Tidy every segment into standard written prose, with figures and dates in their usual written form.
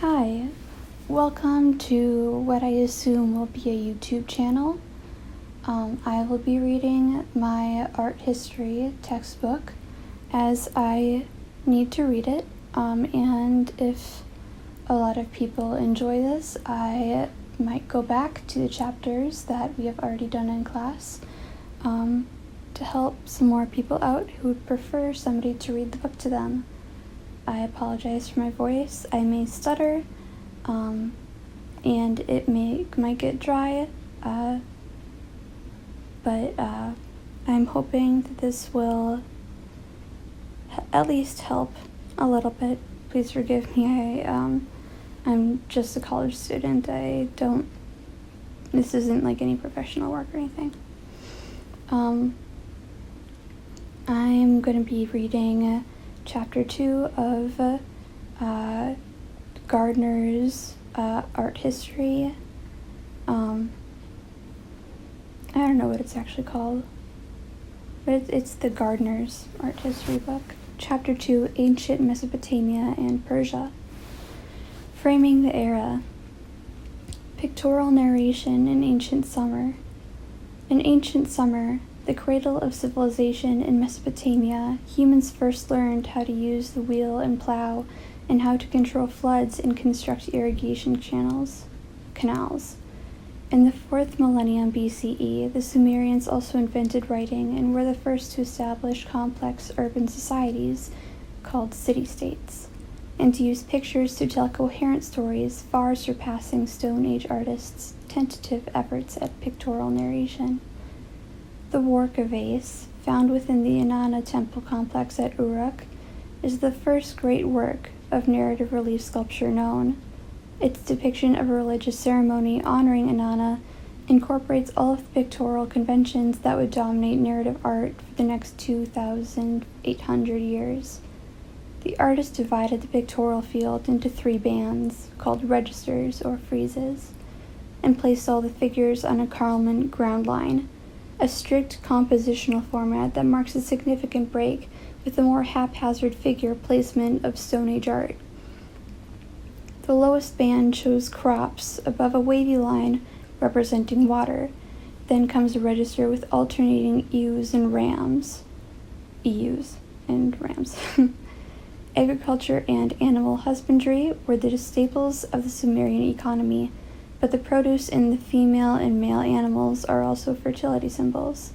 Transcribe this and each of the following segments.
Hi, welcome to what I assume will be a YouTube channel. I will be reading my art history textbook as I need to read it, and if a lot of people enjoy this, I might go back to the chapters that we have already done in class to help some more people out who would prefer somebody to read the book to them. I apologize for my voice. I may stutter, and it might get dry, but I'm hoping that this will at least help a little bit. Please forgive me. I'm just a college student. This isn't like any professional work or anything. I'm going to be reading Chapter 2 of Gardner's art history. I don't know what it's actually called, but it's the Gardner's art history book. Chapter 2, Ancient Mesopotamia and Persia. Framing the Era. Pictorial narration in ancient summer. In ancient summer, the cradle of civilization in Mesopotamia, humans first learned how to use the wheel and plow and how to control floods and construct irrigation canals. In the 4th millennium BCE, the Sumerians also invented writing and were the first to establish complex urban societies called city-states, and to use pictures to tell coherent stories far surpassing Stone Age artists' tentative efforts at pictorial narration. The work of Vase, found within the Inanna temple complex at Uruk, is the first great work of narrative relief sculpture known. Its depiction of a religious ceremony honoring Inanna incorporates all of the pictorial conventions that would dominate narrative art for the next 2,800 years. The artist divided the pictorial field into 3 bands, called registers or friezes, and placed all the figures on a Karlman ground line, a strict compositional format that marks a significant break with the more haphazard figure placement of Stone Age art. The lowest band shows crops above a wavy line representing water. Then comes a register with alternating ewes and rams. Agriculture and animal husbandry were the staples of the Sumerian economy, but the produce in the female and male animals are also fertility symbols.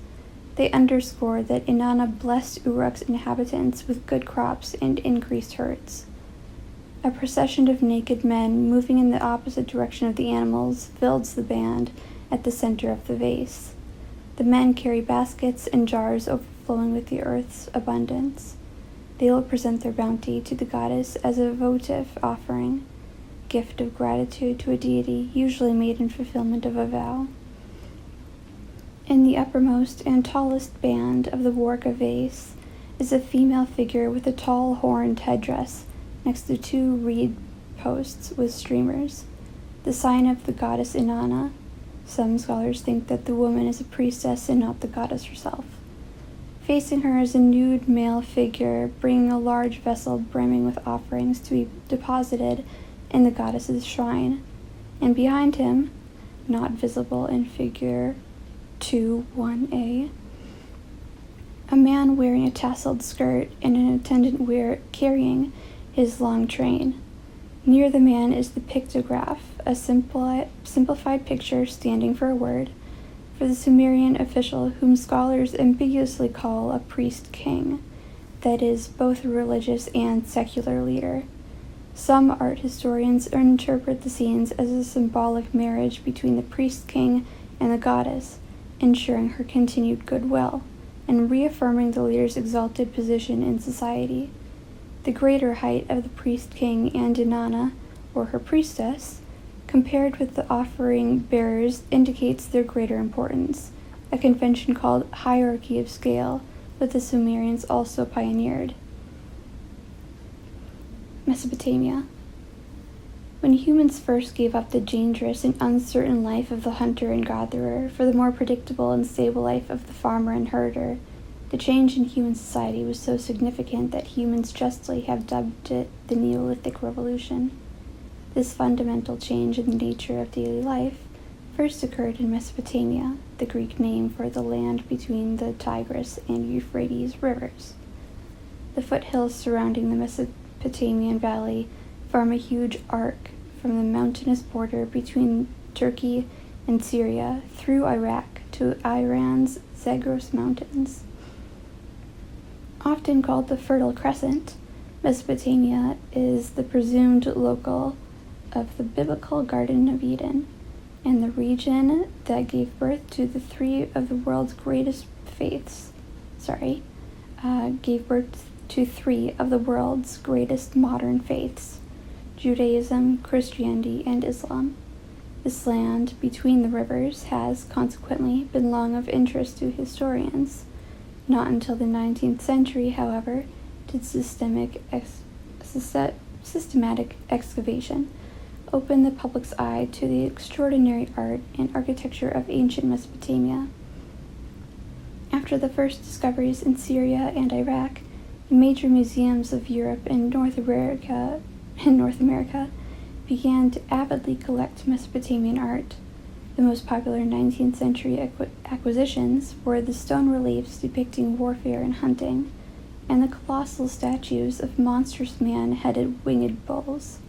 They underscore that Inanna blessed Uruk's inhabitants with good crops and increased herds. A procession of naked men moving in the opposite direction of the animals fills the band at the center of the vase. The men carry baskets and jars overflowing with the earth's abundance. They will present their bounty to the goddess as a votive offering, gift of gratitude to a deity usually made in fulfillment of a vow. In the uppermost and tallest band of the work of Vase is a female figure with a tall horned headdress next to 2 reed posts with streamers, the sign of the goddess Inanna. Some scholars think that the woman is a priestess and not the goddess herself. Facing her is a nude male figure bringing a large vessel brimming with offerings to be deposited in the goddess's shrine, and behind him, not visible in figure 2.1a, a man wearing a tasseled skirt and an attendant carrying his long train. Near the man is the pictograph, a simplified picture standing for a word, for the Sumerian official whom scholars ambiguously call a priest-king, that is, both a religious and secular leader. Some art historians interpret the scenes as a symbolic marriage between the priest-king and the goddess, ensuring her continued goodwill, and reaffirming the leader's exalted position in society. The greater height of the priest-king and Inanna, or her priestess, compared with the offering bearers, indicates their greater importance, a convention called hierarchy of scale that the Sumerians also pioneered. Mesopotamia. When humans first gave up the dangerous and uncertain life of the hunter and gatherer for the more predictable and stable life of the farmer and herder, the change in human society was so significant that humans justly have dubbed it the Neolithic Revolution. This fundamental change in the nature of daily life first occurred in Mesopotamia, the Greek name for the land between the Tigris and Euphrates rivers. The foothills surrounding the Mesopotamian valley form a huge arc from the mountainous border between Turkey and Syria through Iraq to Iran's Zagros Mountains. Often called the Fertile Crescent, Mesopotamia is the presumed local of the biblical Garden of Eden, and the region that gave birth to three of the world's greatest modern faiths: Judaism, Christianity, and Islam. This land between the rivers has, consequently, been long of interest to historians. Not until the 19th century, however, did systematic excavation open the public's eye to the extraordinary art and architecture of ancient Mesopotamia. After the first discoveries in Syria and Iraq, the major museums of Europe and North America began to avidly collect Mesopotamian art. The most popular 19th century acquisitions were the stone reliefs depicting warfare and hunting, and the colossal statues of monstrous man-headed winged bulls.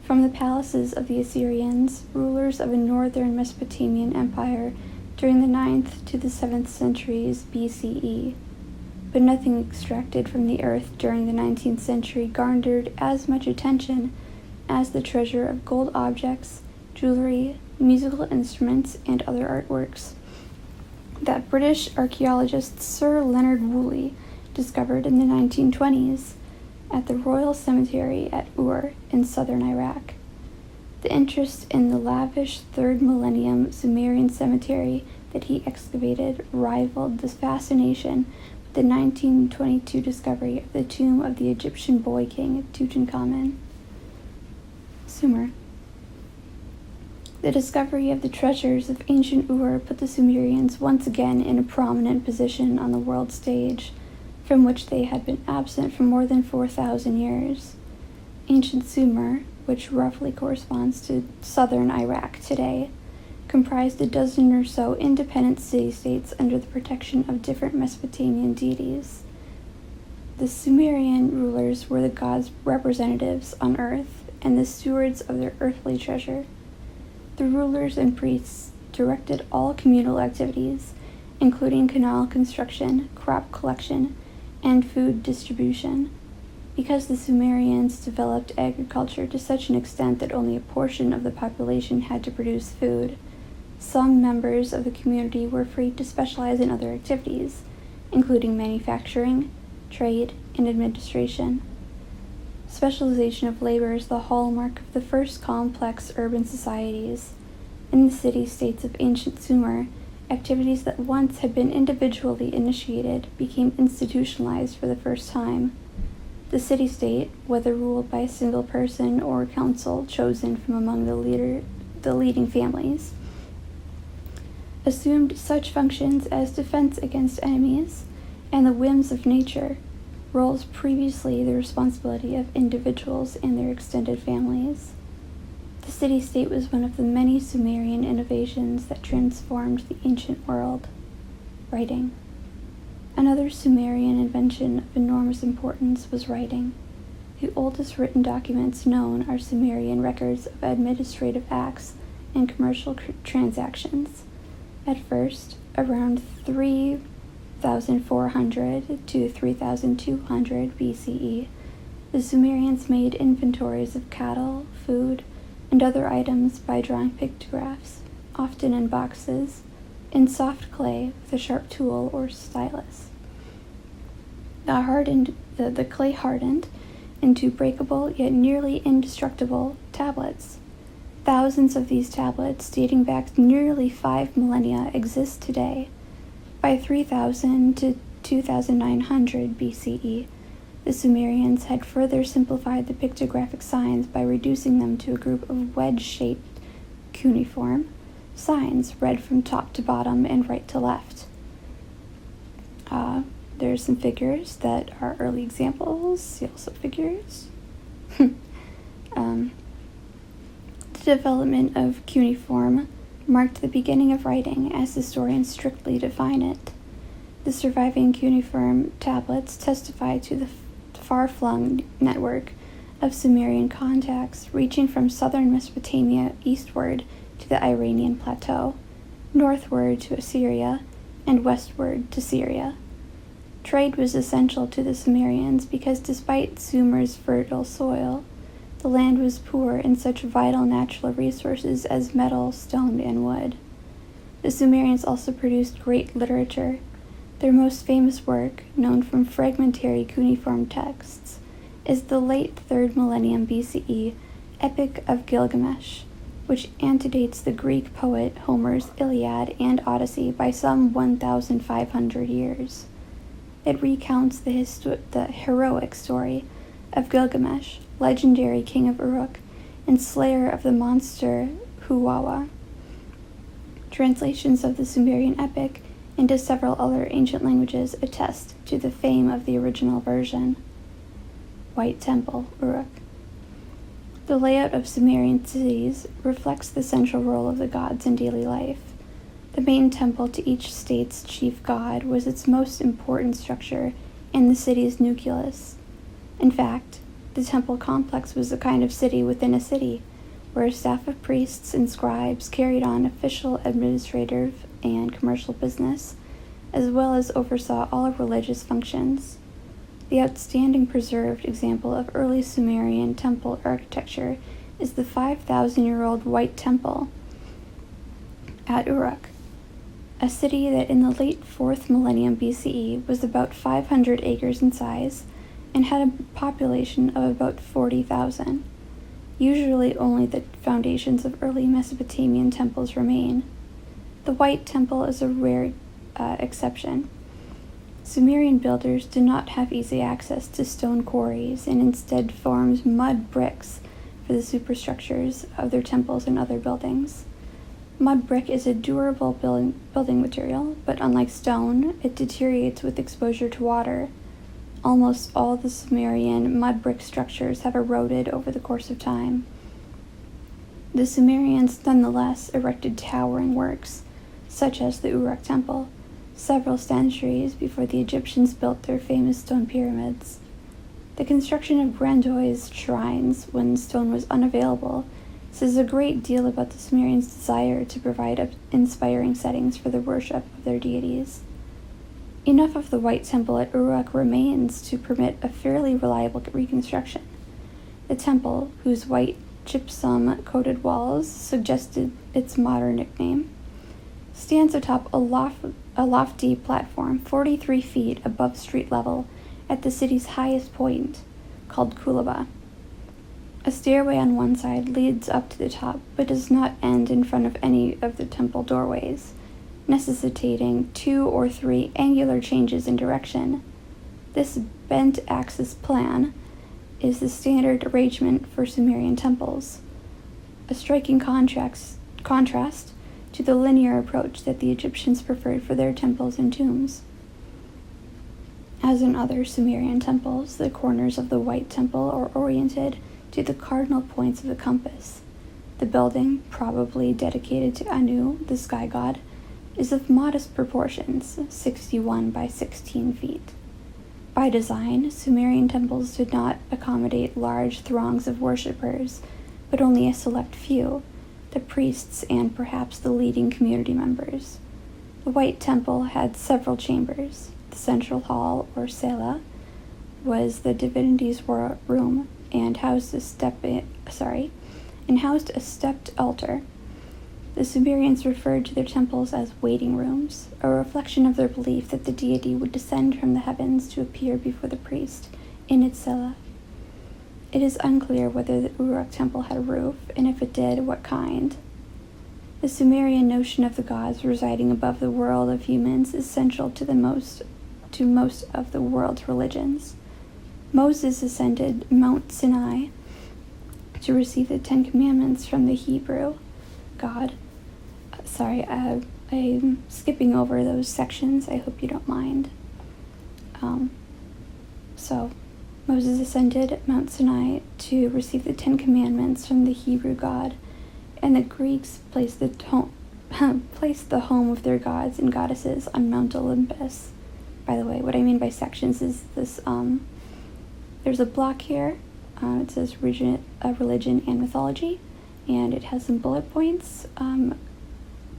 From the palaces of the Assyrians, rulers of a northern Mesopotamian empire during the 9th to the 7th centuries BCE. But nothing extracted from the earth during the 19th century garnered as much attention as the treasure of gold objects, jewelry, musical instruments, and other artworks that British archaeologist Sir Leonard Woolley discovered in the 1920s at the Royal Cemetery at Ur in southern Iraq. The interest in the lavish 3rd millennium Sumerian cemetery that he excavated rivaled the fascination with the 1922 discovery of the tomb of the Egyptian boy king Tutankhamun. Sumer. The discovery of the treasures of ancient Ur put the Sumerians once again in a prominent position on the world stage, from which they had been absent for more than 4,000 years. Ancient Sumer, which roughly corresponds to southern Iraq today, comprised a dozen or so independent city-states under the protection of different Mesopotamian deities. The Sumerian rulers were the gods' representatives on earth and the stewards of their earthly treasure. The rulers and priests directed all communal activities, including canal construction, crop collection, and food distribution. Because the Sumerians developed agriculture to such an extent that only a portion of the population had to produce food, some members of the community were free to specialize in other activities, including manufacturing, trade, and administration. Specialization of labor is the hallmark of the first complex urban societies. In the city-states of ancient Sumer, activities that once had been individually initiated became institutionalized for the first time. The city-state, whether ruled by a single person or a council chosen from among the leading families, assumed such functions as defense against enemies and the whims of nature, roles previously the responsibility of individuals and their extended families. The city-state was one of the many Sumerian innovations that transformed the ancient world. Writing. Another Sumerian invention of enormous importance was writing. The oldest written documents known are Sumerian records of administrative acts and commercial transactions. At first, around 3,400 to 3,200 BCE, the Sumerians made inventories of cattle, food, and other items by drawing pictographs, often in boxes, in soft clay with a sharp tool or stylus. The clay hardened into breakable yet nearly indestructible tablets. Thousands of these tablets, dating back nearly 5 millennia, exist today. By 3000 to 2900 BCE, the Sumerians had further simplified the pictographic signs by reducing them to a group of wedge-shaped cuneiform signs read from top to bottom and right to left. There's some figures that are early examples. See also figures. The development of cuneiform marked the beginning of writing as historians strictly define it. The surviving cuneiform tablets testify to the far-flung network of Sumerian contacts reaching from southern Mesopotamia eastward to the Iranian plateau, northward to Assyria, and westward to Syria. Trade was essential to the Sumerians because despite Sumer's fertile soil, the land was poor in such vital natural resources as metal, stone, and wood. The Sumerians also produced great literature. Their most famous work, known from fragmentary cuneiform texts, is the late 3rd millennium BCE Epic of Gilgamesh, which antedates the Greek poet Homer's Iliad and Odyssey by some 1,500 years. It recounts the heroic story of Gilgamesh, legendary king of Uruk, and slayer of the monster Huwawa. Translations of the Sumerian epic into several other ancient languages attest to the fame of the original version. White Temple, Uruk. The layout of Sumerian cities reflects the central role of the gods in daily life. The main temple to each state's chief god was its most important structure and the city's nucleus. In fact, the temple complex was a kind of city within a city, where a staff of priests and scribes carried on official, administrative, and commercial business, as well as oversaw all religious functions. The outstanding preserved example of early Sumerian temple architecture is the 5,000-year-old White Temple at Uruk, a city that in the late 4th millennium BCE was about 500 acres in size and had a population of about 40,000. Usually only the foundations of early Mesopotamian temples remain. The White Temple is a rare exception. Sumerian builders did not have easy access to stone quarries and instead formed mud bricks for the superstructures of their temples and other buildings. Mud brick is a durable building material, but unlike stone, it deteriorates with exposure to water. Almost all the Sumerian mud brick structures have eroded over the course of time. The Sumerians nonetheless erected towering works, such as the Uruk Temple, several centuries before the Egyptians built their famous stone pyramids. The construction of grandiose shrines when stone was unavailable says a great deal about the Sumerians' desire to provide inspiring settings for the worship of their deities. Enough of the White Temple at Uruk remains to permit a fairly reliable reconstruction. The temple, whose white gypsum-coated walls suggested its modern nickname, stands atop a lofty platform 43 feet above street level at the city's highest point, called Kulaba. A stairway on one side leads up to the top, but does not end in front of any of the temple doorways, necessitating 2 or 3 angular changes in direction. This bent axis plan is the standard arrangement for Sumerian temples, a striking contrast to the linear approach that the Egyptians preferred for their temples and tombs. As in other Sumerian temples, the corners of the White Temple are oriented to the cardinal points of the compass. The building, probably dedicated to Anu, the sky god, is of modest proportions, 61 by 16 feet. By design, Sumerian temples did not accommodate large throngs of worshippers, but only a select few, the priests and perhaps the leading community members. The White Temple had several chambers. The central hall, or sala, was the divinity's room and housed a stepped altar. The Sumerians referred to their temples as waiting rooms, a reflection of their belief that the deity would descend from the heavens to appear before the priest in its cella. It is unclear whether the Uruk temple had a roof, and if it did, what kind. The Sumerian notion of the gods residing above the world of humans is central to most of the world's religions. Moses ascended Mount Sinai to receive the 10 Commandments from the Hebrew God. I'm skipping over those sections. I hope you don't mind. So Moses ascended Mount Sinai to receive the 10 Commandments from the Hebrew God and the Greeks placed the home of their gods and goddesses on Mount Olympus. By the way, what I mean by sections is this, there's a block here, it says religion and mythology, and it has some bullet points,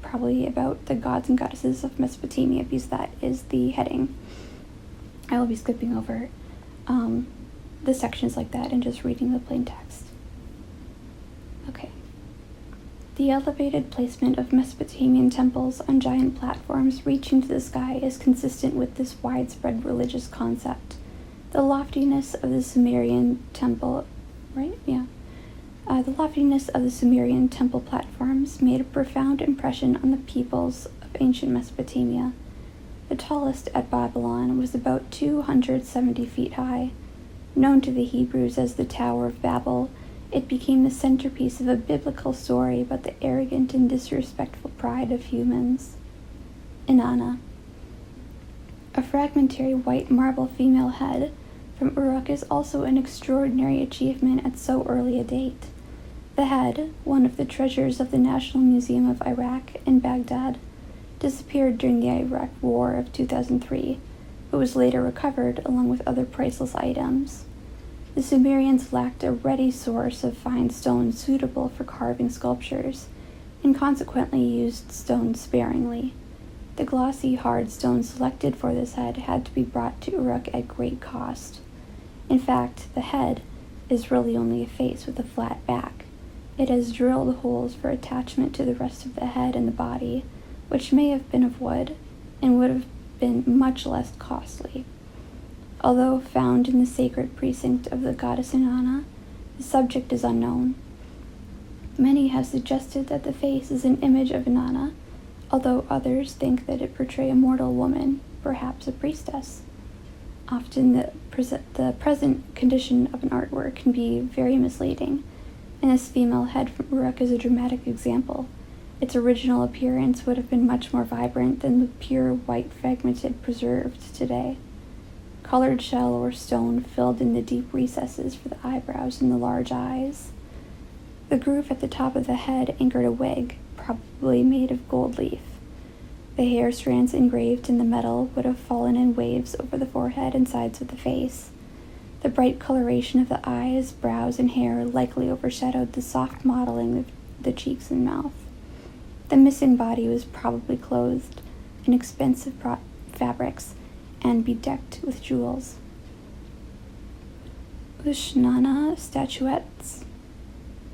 probably about the gods and goddesses of Mesopotamia, because that is the heading. I will be skipping over the sections like that and just reading the plain text. Okay. The elevated placement of Mesopotamian temples on giant platforms reaching to the sky is consistent with this widespread religious concept. The loftiness of the Sumerian temple, the loftiness of the Sumerian temple platforms made a profound impression on the peoples of ancient Mesopotamia. The tallest at Babylon was about 270 feet high. Known to the Hebrews as the Tower of Babel, it became the centerpiece of a biblical story about the arrogant and disrespectful pride of humans. Inanna. A fragmentary white marble female head from Uruk is also an extraordinary achievement at so early a date. The head, one of the treasures of the National Museum of Iraq in Baghdad, disappeared during the Iraq War of 2003, but was later recovered along with other priceless items. The Sumerians lacked a ready source of fine stone suitable for carving sculptures, and consequently used stone sparingly. The glossy, hard stone selected for this head had to be brought to Uruk at great cost. In fact, the head is really only a face with a flat back. It has drilled holes for attachment to the rest of the head and the body, which may have been of wood, and would have been much less costly. Although found in the sacred precinct of the goddess Inanna, the subject is unknown. Many have suggested that the face is an image of Inanna, although others think that it portrays a mortal woman, perhaps a priestess. Often the present condition of an artwork can be very misleading, and this female head from Uruk is a dramatic example. Its original appearance would have been much more vibrant than the pure white fragmented preserved today. Colored shell or stone filled in the deep recesses for the eyebrows and the large eyes. The groove at the top of the head anchored a wig, probably made of gold leaf. The hair strands engraved in the metal would have fallen in waves over the forehead and sides of the face. The bright coloration of the eyes, brows, and hair likely overshadowed the soft modeling of the cheeks and mouth. The missing body was probably clothed in expensive fabrics and bedecked with jewels. Ushnana statuettes.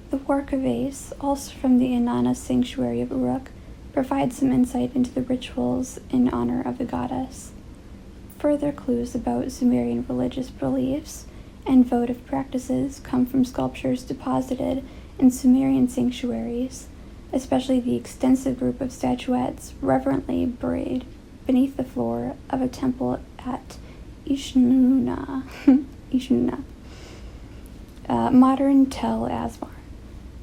The work of vase, also from the Inanna sanctuary of Uruk, provides some insight into the rituals in honor of the goddess. Further clues about Sumerian religious beliefs and votive practices come from sculptures deposited in Sumerian sanctuaries, especially the extensive group of statuettes reverently buried beneath the floor of a temple at Ishnuna, modern Tel Asmar.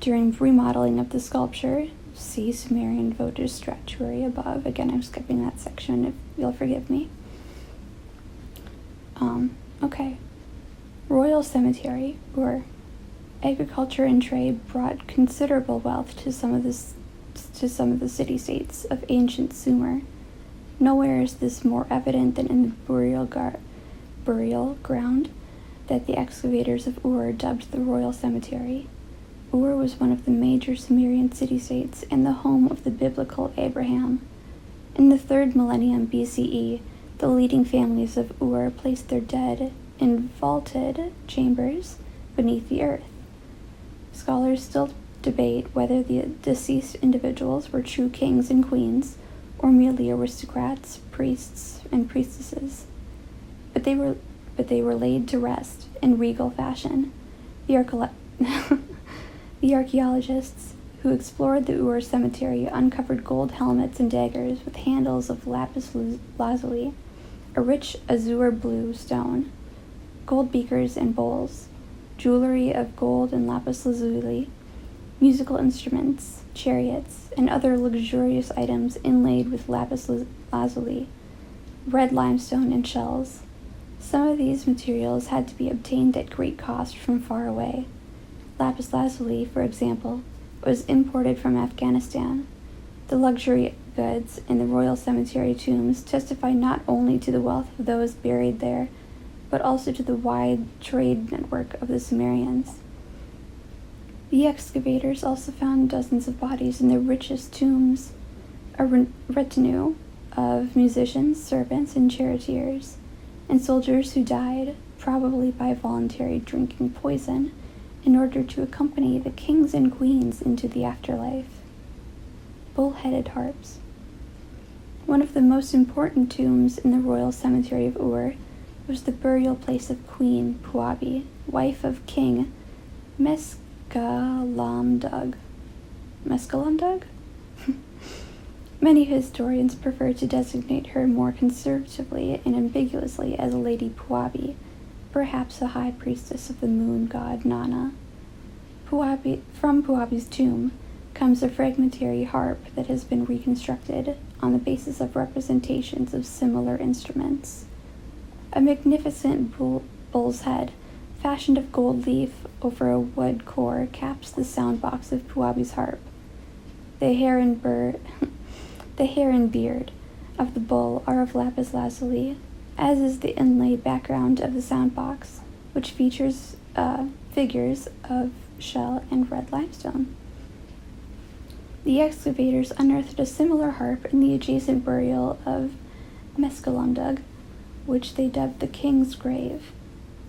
During remodeling of the sculpture, see Sumerian votive statuary above. Again, I'm skipping that section if you'll forgive me. Okay. Royal cemetery, or agriculture and trade brought considerable wealth to some of the city-states of ancient Sumer. Nowhere is this more evident than in the burial ground that the excavators of Ur dubbed the Royal Cemetery. Ur was one of the major Sumerian city-states and the home of the biblical Abraham. In the 3rd millennium BCE, the leading families of Ur placed their dead in vaulted chambers beneath the earth. Scholars still debate whether the deceased individuals were true kings and queens, or merely aristocrats, priests, and priestesses. But they were laid to rest in regal fashion. The archaeologists who explored the Ur cemetery uncovered gold helmets and daggers with handles of lapis lazuli, a rich azure blue stone, gold beakers and bowls, jewelry of gold and lapis lazuli, musical instruments, chariots, and other luxurious items inlaid with lapis lazuli, red limestone, and shells. Some of these materials had to be obtained at great cost from far away. Lapis lazuli, for example, was imported from Afghanistan. The luxury goods in the royal cemetery tombs testify not only to the wealth of those buried there, but also to the wide trade network of the Sumerians. The excavators also found dozens of bodies in the richest tombs, a retinue of musicians, servants, and charioteers, and soldiers who died, probably by voluntary drinking poison, in order to accompany the kings and queens into the afterlife. Bull-headed harps. One of the most important tombs in the royal cemetery of Ur was the burial place of Queen Puabi, wife of King Mescalamdug. Mescalamdug? Many historians prefer to designate her more conservatively and ambiguously as Lady Puabi, perhaps a high priestess of the moon god Nana. From Puabi's tomb comes a fragmentary harp that has been reconstructed on the basis of representations of similar instruments. A magnificent bull's head, fashioned of gold leaf over a wood core, caps the soundbox of Puabi's harp. The hair and beard of the bull are of lapis lazuli, as is the inlaid background of the soundbox, which features figures of shell and red limestone. The excavators unearthed a similar harp in the adjacent burial of Mescalamdug, which they dubbed the King's Grave.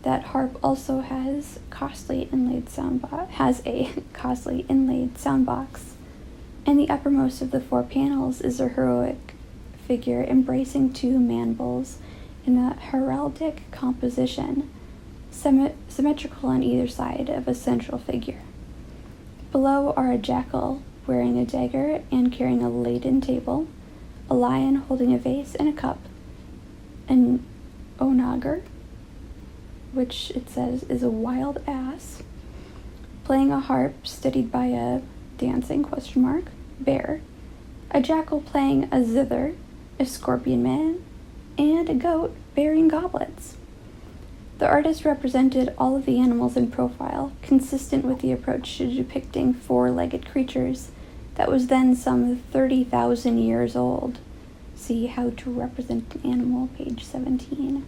That harp also has a costly inlaid soundbox. And the uppermost of the four panels is a heroic figure embracing two man-bulls in a heraldic composition, symmetrical on either side of a central figure. Below are a jackal wearing a dagger and carrying a laden table, a lion holding a vase and a cup, an onager, which it says is a wild ass, playing a harp steadied by a dancing bear, a jackal playing a zither, a scorpion man, and a goat bearing goblets. The artist represented all of the animals in profile, consistent with the approach to depicting four-legged creatures that was then some 30,000 years old. See How to Represent an Animal, page 17.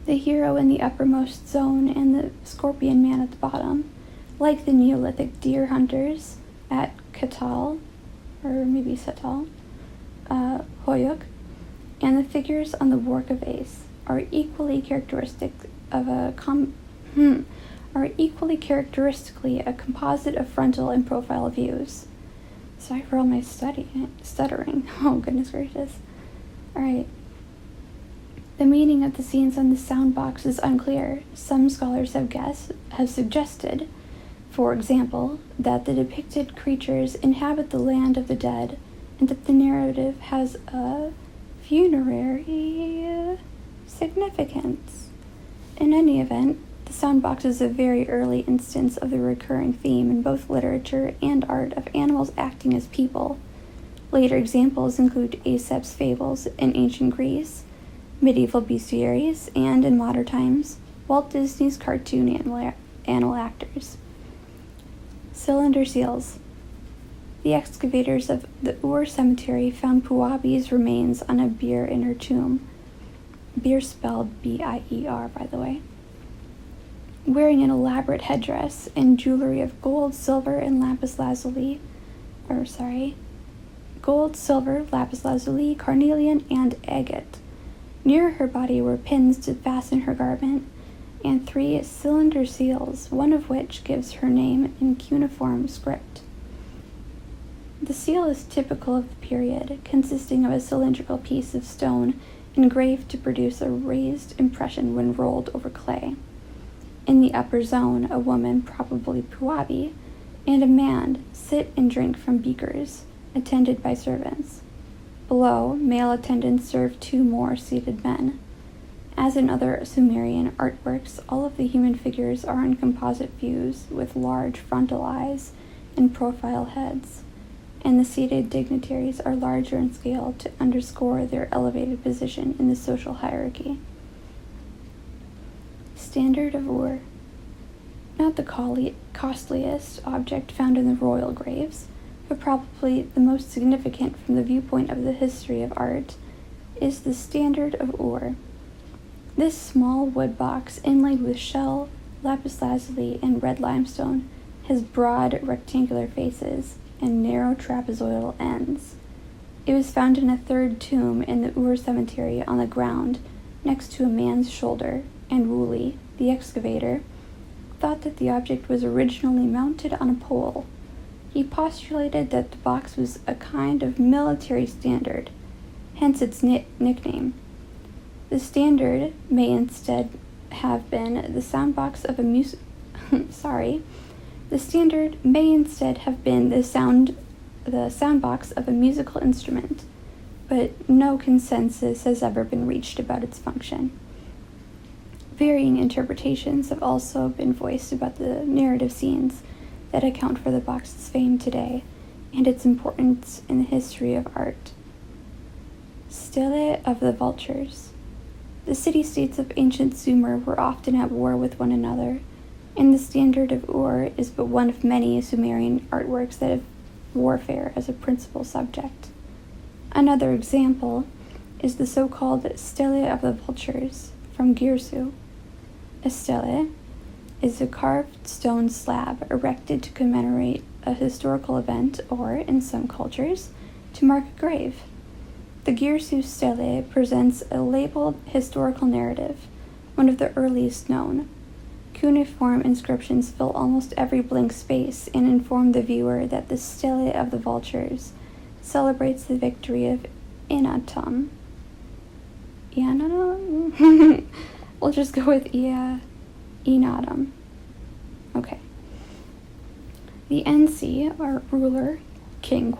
The hero in the uppermost zone and the scorpion man at the bottom, like the Neolithic deer hunters at Katal, or maybe Setal, Hoyuk, and the figures on the Work of Ace are equally characteristically a composite of frontal and profile views. Sorry for all my stuttering. Oh, goodness gracious. Alright. The meaning of the scenes on the soundbox is unclear. Some scholars have suggested, for example, that the depicted creatures inhabit the land of the dead, and that the narrative has a funerary significance. In any event, the soundbox is a very early instance of the recurring theme in both literature and art of animals acting as people. Later examples include Aesop's fables in ancient Greece, medieval bestiaries, and, in modern times, Walt Disney's cartoon animal actors. Cylinder seals. The excavators of the Ur cemetery found Puabi's remains on a bier in her tomb. Bier spelled B-I-E-R, by the way. Wearing an elaborate headdress and jewelry of gold, silver, lapis lazuli, carnelian, and agate. Near her body were pins to fasten her garment, and 3 cylinder seals, one of which gives her name in cuneiform script. The seal is typical of the period, consisting of a cylindrical piece of stone engraved to produce a raised impression when rolled over clay. In the upper zone, a woman, probably Puabi, and a man sit and drink from beakers, attended by servants. Below, male attendants serve 2 more seated men. As in other Sumerian artworks, all of the human figures are in composite views with large frontal eyes and profile heads, and the seated dignitaries are larger in scale to underscore their elevated position in the social hierarchy. Standard of Ur. not the costliest object found in the royal graves, but probably the most significant from the viewpoint of the history of art, is the Standard of Ur. This small wood box, inlaid with shell, lapis lazuli, and red limestone, has broad rectangular faces and narrow trapezoidal ends. It was found in a third tomb in the Ur cemetery on the ground next to a man's shoulder, and Woolley, the excavator, thought that the object was originally mounted on a pole. He postulated that the box was a kind of military standard, hence its nickname. The standard may instead have been the soundbox of a The standard may instead have been the soundbox of a musical instrument, but no consensus has ever been reached about its function. Varying interpretations have also been voiced about the narrative scenes that account for the box's fame today and its importance in the history of art. Stele of the Vultures. The city-states of ancient Sumer were often at war with one another, and the Standard of Ur is but one of many Sumerian artworks that have warfare as a principal subject. Another example is the so-called Stele of the Vultures from Girsu. A stele is a carved stone slab erected to commemorate a historical event or, in some cultures, to mark a grave. The Girsu stele presents a labeled historical narrative, one of the earliest known. Cuneiform inscriptions fill almost every blank space and inform the viewer that the Stele of the Vultures celebrates the victory of Inatum. We'll just go with Inatum. Okay. The NC, or ruler, king,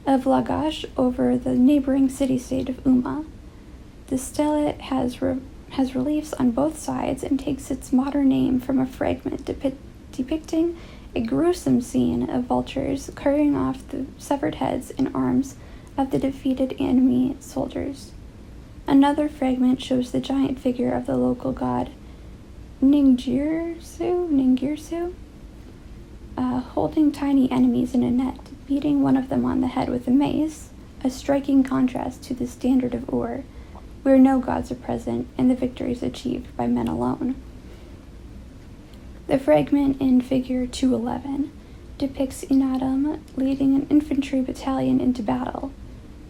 of Lagash over the neighboring city-state of Umma. The stele has reliefs on both sides and takes its modern name from a fragment depicting a gruesome scene of vultures carrying off the severed heads and arms of the defeated enemy soldiers. Another fragment shows the giant figure of the local god Ningirsu, holding tiny enemies in a net, beating one of them on the head with a mace, a striking contrast to the Standard of Ur, where no gods are present and the victory is achieved by men alone. The fragment in figure 211 depicts Inatum leading an infantry battalion into battle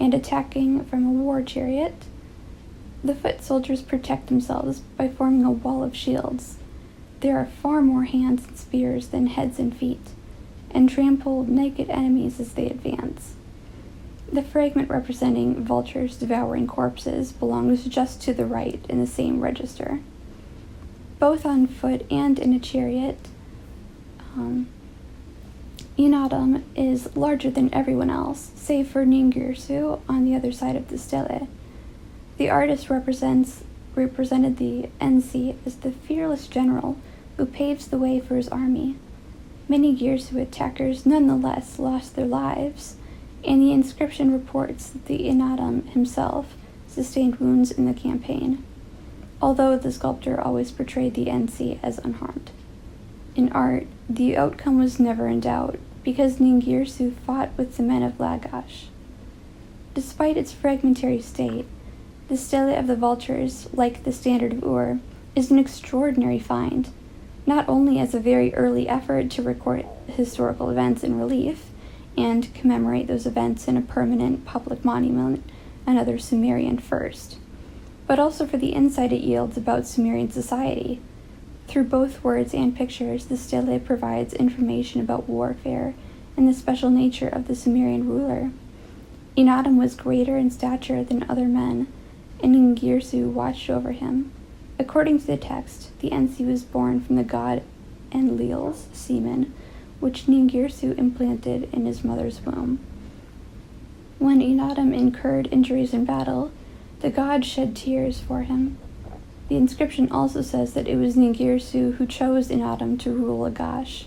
and attacking from a war chariot. The foot soldiers protect themselves by forming a wall of shields. There are far more hands and spears than heads and feet, and trample naked enemies as they advance. The fragment representing vultures devouring corpses belongs just to the right in the same register. Both on foot and in a chariot, Inatum is larger than everyone else, save for Ningirsu on the other side of the stele. The artist represented the NC as the fearless general who paves the way for his army. Many Girsu attackers nonetheless lost their lives, and the inscription reports that the Inatum himself sustained wounds in the campaign, although the sculptor always portrayed the NC as unharmed. In art, the outcome was never in doubt, because Ningirsu fought with the men of Lagash. Despite its fragmentary state, the Stele of the Vultures, like the Standard of Ur, is an extraordinary find, not only as a very early effort to record historical events in relief and commemorate those events in a permanent public monument, another Sumerian first, but also for the insight it yields about Sumerian society. Through both words and pictures, the stele provides information about warfare and the special nature of the Sumerian ruler. Inatum was greater in stature than other men, and Ningirsu watched over him. According to the text, the NC was born from the god Enlil's semen, which Ningirsu implanted in his mother's womb. When Inatum incurred injuries in battle, the god shed tears for him. The inscription also says that it was Ningirsu who chose Inatum to rule Lagash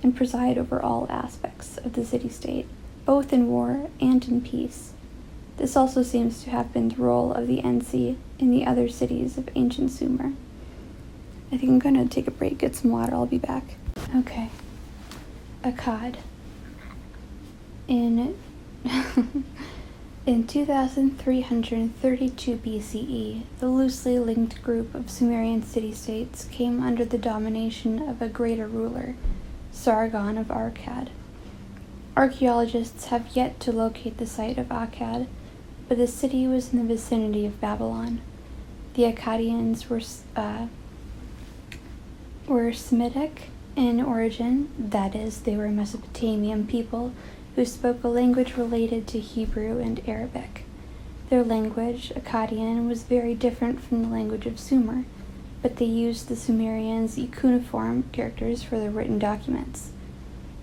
and preside over all aspects of the city-state, both in war and in peace. This also seems to have been the role of the NC in the other cities of ancient Sumer. I think I'm gonna take a break, get some water, I'll be back. Okay. Akkad. In 2332 BCE, the loosely linked group of Sumerian city-states came under the domination of a greater ruler, Sargon of Akkad. Archaeologists have yet to locate the site of Akkad, but the city was in the vicinity of Babylon. The Akkadians were Semitic in origin, that is, they were Mesopotamian people who spoke a language related to Hebrew and Arabic. Their language, Akkadian, was very different from the language of Sumer, but they used the Sumerians' cuneiform characters for their written documents.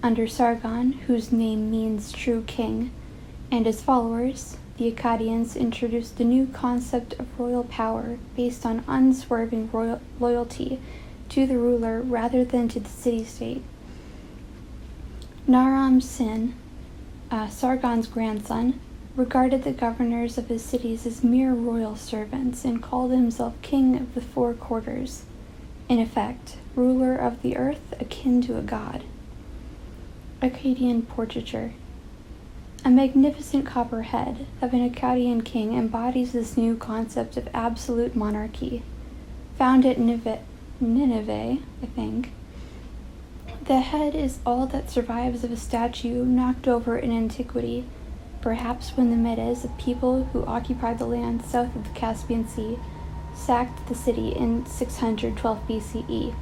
Under Sargon, whose name means true king, and his followers, the Akkadians introduced a new concept of royal power based on unswerving loyalty to the ruler rather than to the city-state. Naram-Sin, Sargon's grandson, regarded the governors of his cities as mere royal servants and called himself king of the four quarters, in effect, ruler of the earth akin to a god. Akkadian portraiture. A magnificent copper head of an Akkadian king embodies this new concept of absolute monarchy. Found at Nineveh, I think. The head is all that survives of a statue knocked over in antiquity, perhaps when the Medes, a people who occupied the land south of the Caspian Sea, sacked the city in 612 BCE.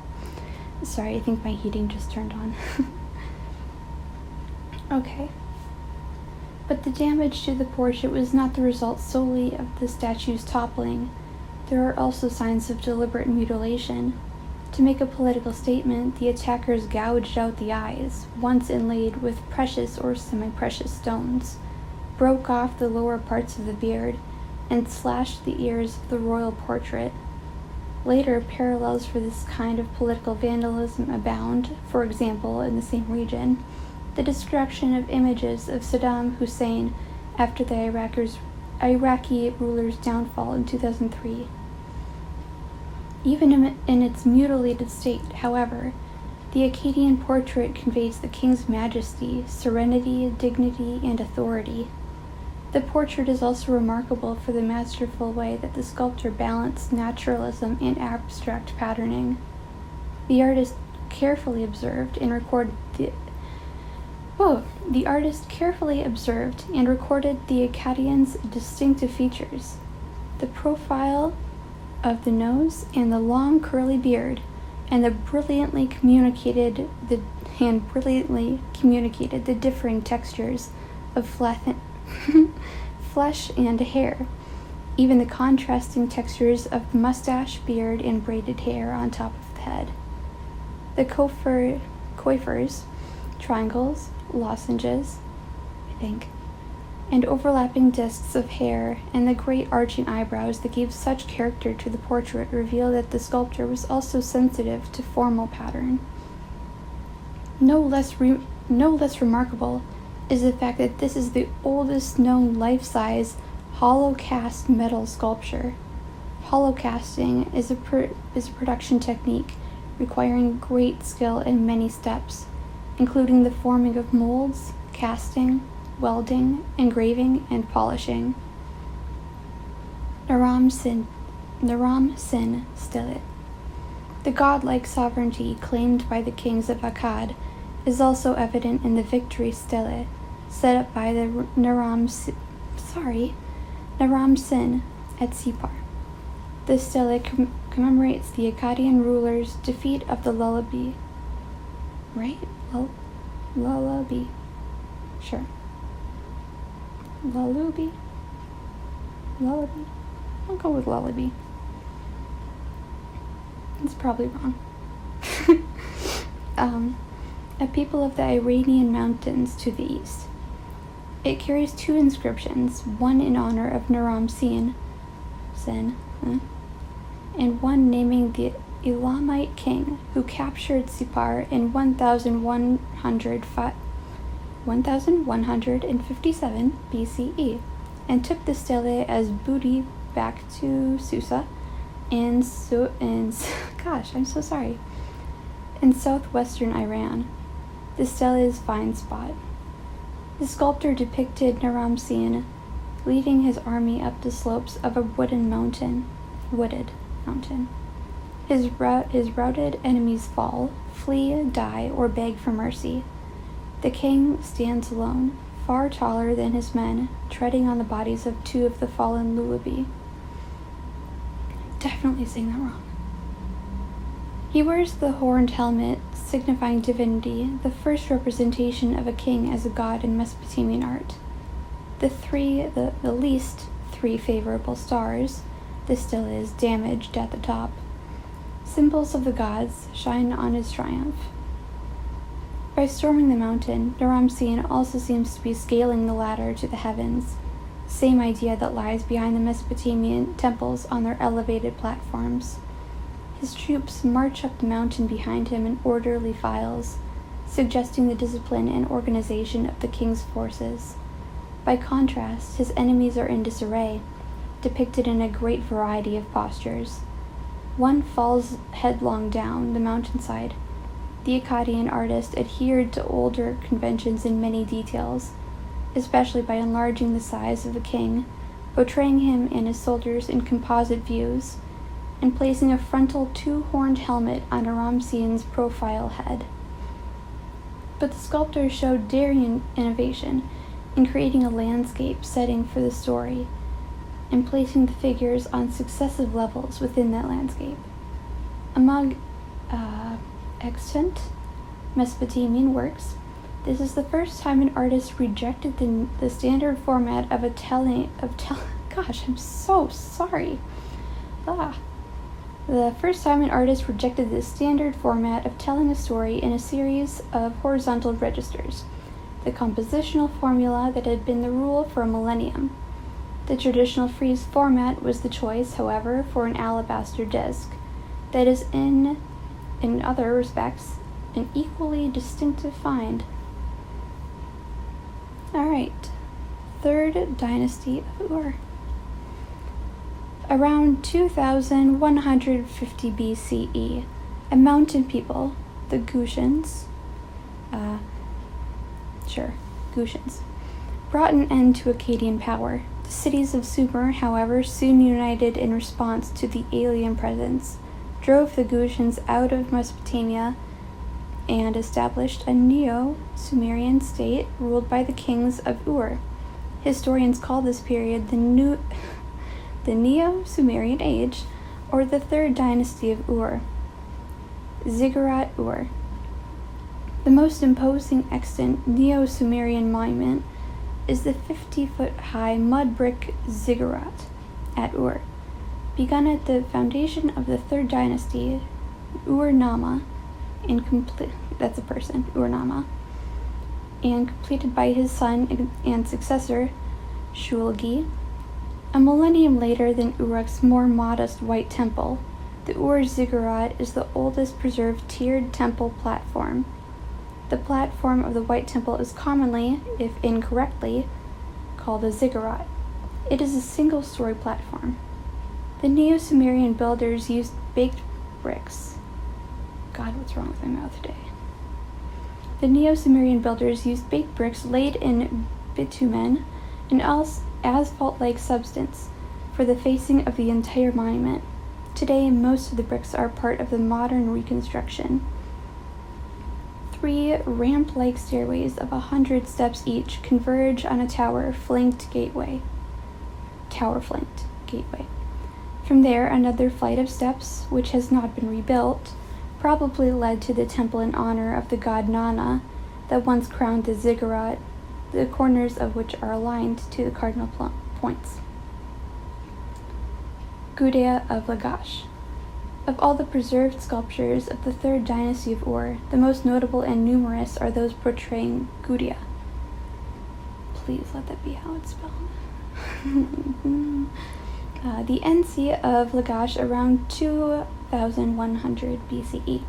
Sorry, I think my heating just turned on. Okay. But the damage to the portrait was not the result solely of the statue's toppling. There are also signs of deliberate mutilation. To make a political statement, the attackers gouged out the eyes, once inlaid with precious or semi-precious stones, broke off the lower parts of the beard, and slashed the ears of the royal portrait. Later, parallels for this kind of political vandalism abound, for example, in the same region. The destruction of images of Saddam Hussein after the Iraqi ruler's downfall in 2003. Even in its mutilated state, however, the Akkadian portrait conveys the king's majesty, serenity, dignity, and authority. The portrait is also remarkable for the masterful way that the sculptor balanced naturalism and abstract patterning. The artist carefully observed and recorded the Akkadians' distinctive features. The profile of the nose and the long curly beard, and brilliantly communicated the differing textures of flesh and hair, even the contrasting textures of the mustache, beard, and braided hair on top of the head. The coiffures, triangles, lozenges, I think, and overlapping discs of hair, and the great arching eyebrows that gave such character to the portrait reveal that the sculptor was also sensitive to formal pattern. No less remarkable is the fact that this is the oldest known life-size hollow-cast metal sculpture. Hollow-casting is a production technique requiring great skill in many steps, including the forming of molds, casting, welding, engraving, and polishing. Naram-Sin Stele. The godlike sovereignty claimed by the kings of Akkad is also evident in the victory stele set up by the Naram-Sin at Sipar. This stele commemorates the Akkadian ruler's defeat of the Lullaby. Right? Lullaby. Sure. Lullaby? I'll go with lullaby. It's probably wrong. A people of the Iranian mountains to the east. It carries two inscriptions, one in honor of Naram-Sin, and one naming the Elamite king who captured Sipar in 1157 BCE and took the stele as booty back to Susa gosh, I'm so sorry. In southwestern Iran, the Stella's find spot. The sculptor depicted Naram-Sin leading his army up the slopes of a wooded mountain. His routed enemies fall, flee, die, or beg for mercy. The king stands alone, far taller than his men, treading on the bodies of two of the fallen Lullaby. Definitely saying that wrong. He wears the horned helmet, signifying divinity, the first representation of a king as a god in Mesopotamian art. The least three favorable stars, the stella is damaged at the top. Symbols of the gods shine on his triumph. By storming the mountain, Naram-Sin also seems to be scaling the ladder to the heavens, same idea that lies behind the Mesopotamian temples on their elevated platforms. His troops march up the mountain behind him in orderly files, suggesting the discipline and organization of the king's forces. By contrast, his enemies are in disarray, depicted in a great variety of postures. One falls headlong down the mountainside. The Akkadian artist adhered to older conventions in many details, especially by enlarging the size of the king, portraying him and his soldiers in composite views, and placing a frontal two-horned helmet on Naram-Sin's profile head. But the sculptor showed daring innovation in creating a landscape setting for the story, and placing the figures on successive levels within that landscape. Among extant Mesopotamian works, this is the first time an artist rejected the standard format of gosh, I'm so sorry. The first time an artist rejected the standard format of telling a story in a series of horizontal registers, the compositional formula that had been the rule for a millennium. The traditional frieze format was the choice, however, for an alabaster disc that is in other respects, an equally distinctive find. Alright, Third Dynasty of Ur. Around 2150 BCE, a mountain people, the Gutians, brought an end to Akkadian power. The cities of Sumer, however, soon united in response to the alien presence, drove the Gutians out of Mesopotamia, and established a Neo-Sumerian state ruled by the kings of Ur. Historians call this period the Neo-Sumerian Age, or the Third Dynasty of Ur. Ziggurat-Ur. The most imposing extant Neo-Sumerian monument is the 50-foot-high mud brick ziggurat at Ur. Begun at the foundation of the Third Dynasty, Ur-Nama, and completed by his son and successor, Shulgi. A millennium later than Uruk's more modest white temple, the Ur Ziggurat is the oldest preserved tiered temple platform. The platform of the White Temple is commonly, if incorrectly, called a ziggurat. It is a single-story platform. The Neo-Sumerian builders used baked bricks. God, what's wrong with my mouth today? The Neo-Sumerian builders used baked bricks laid in bitumen, an asphalt-like substance, for the facing of the entire monument. Today, most of the bricks are part of the modern reconstruction. 3 ramp-like stairways of 100 steps each converge on a tower-flanked gateway. From there, another flight of steps, which has not been rebuilt, probably led to the temple in honor of the god Nana that once crowned the ziggurat, the corners of which are aligned to the cardinal points. Gudea of Lagash. Of all the preserved sculptures of the Third Dynasty of Ur, the most notable and numerous are those portraying Gudea. Please let that be how it's spelled. The NC of Lagash around 2100 BCE.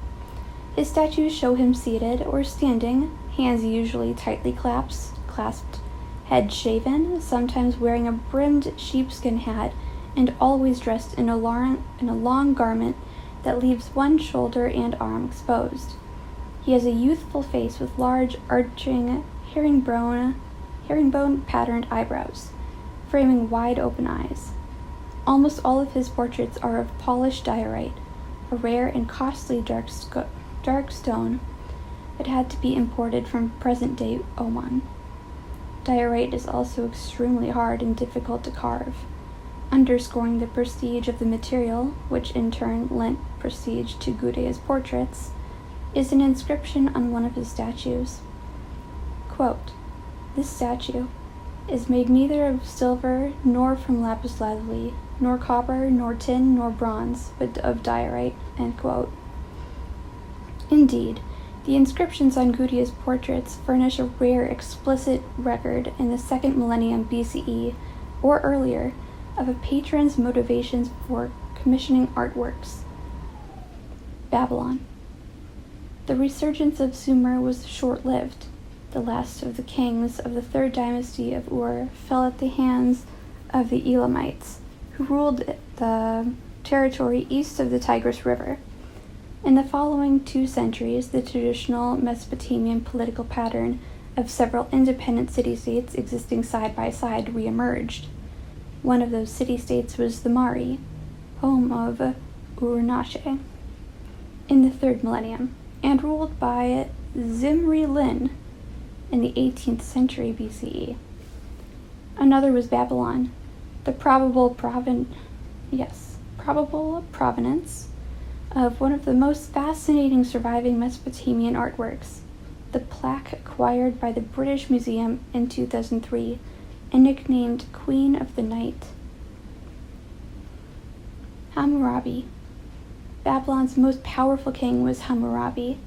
His statues show him seated or standing, hands usually tightly clasped, head shaven, sometimes wearing a brimmed sheepskin hat and always dressed in a long garment that leaves one shoulder and arm exposed. He has a youthful face with large, arching, herringbone-patterned eyebrows, framing wide-open eyes. Almost all of his portraits are of polished diorite, a rare and costly dark stone that had to be imported from present-day Oman. Diorite is also extremely hard and difficult to carve. Underscoring the prestige of the material, which in turn lent prestige to Guday's portraits, is an inscription on one of his statues. Quote, "This statue is made neither of silver nor from lapis lazuli, nor copper, nor tin, nor bronze, but of diorite." End quote. Indeed, the inscriptions on Guday's portraits furnish a rare explicit record in the 2nd millennium BCE or earlier of a patron's motivations for commissioning artworks. Babylon. The resurgence of Sumer was short-lived. The last of the kings of the 3rd dynasty of Ur fell at the hands of the Elamites, who ruled the territory east of the Tigris River. In the following 2 centuries, the traditional Mesopotamian political pattern of several independent city-states existing side by side re-emerged. One of those city-states was the Mari, home of Ur-Nashe, in the 3rd millennium, and ruled by Zimri-Lin in the 18th century BCE. Another was Babylon, the probable provenance of one of the most fascinating surviving Mesopotamian artworks, the plaque acquired by the British Museum in 2003 and nicknamed Queen of the Night. Hammurabi. Babylon's most powerful king was Hammurabi,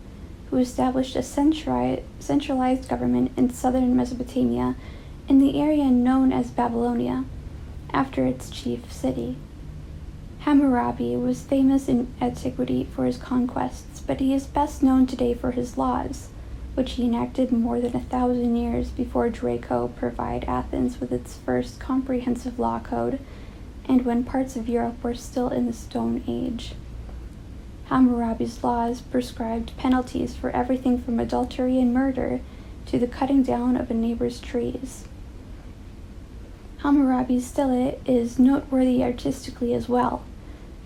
who established a centralized government in southern Mesopotamia in the area known as Babylonia, after its chief city. Hammurabi was famous in antiquity for his conquests, but he is best known today for his laws, which he enacted more than 1,000 years before Draco provided Athens with its first comprehensive law code, and when parts of Europe were still in the Stone Age. Hammurabi's laws prescribed penalties for everything from adultery and murder to the cutting down of a neighbor's trees. Hammurabi's stele is noteworthy artistically as well.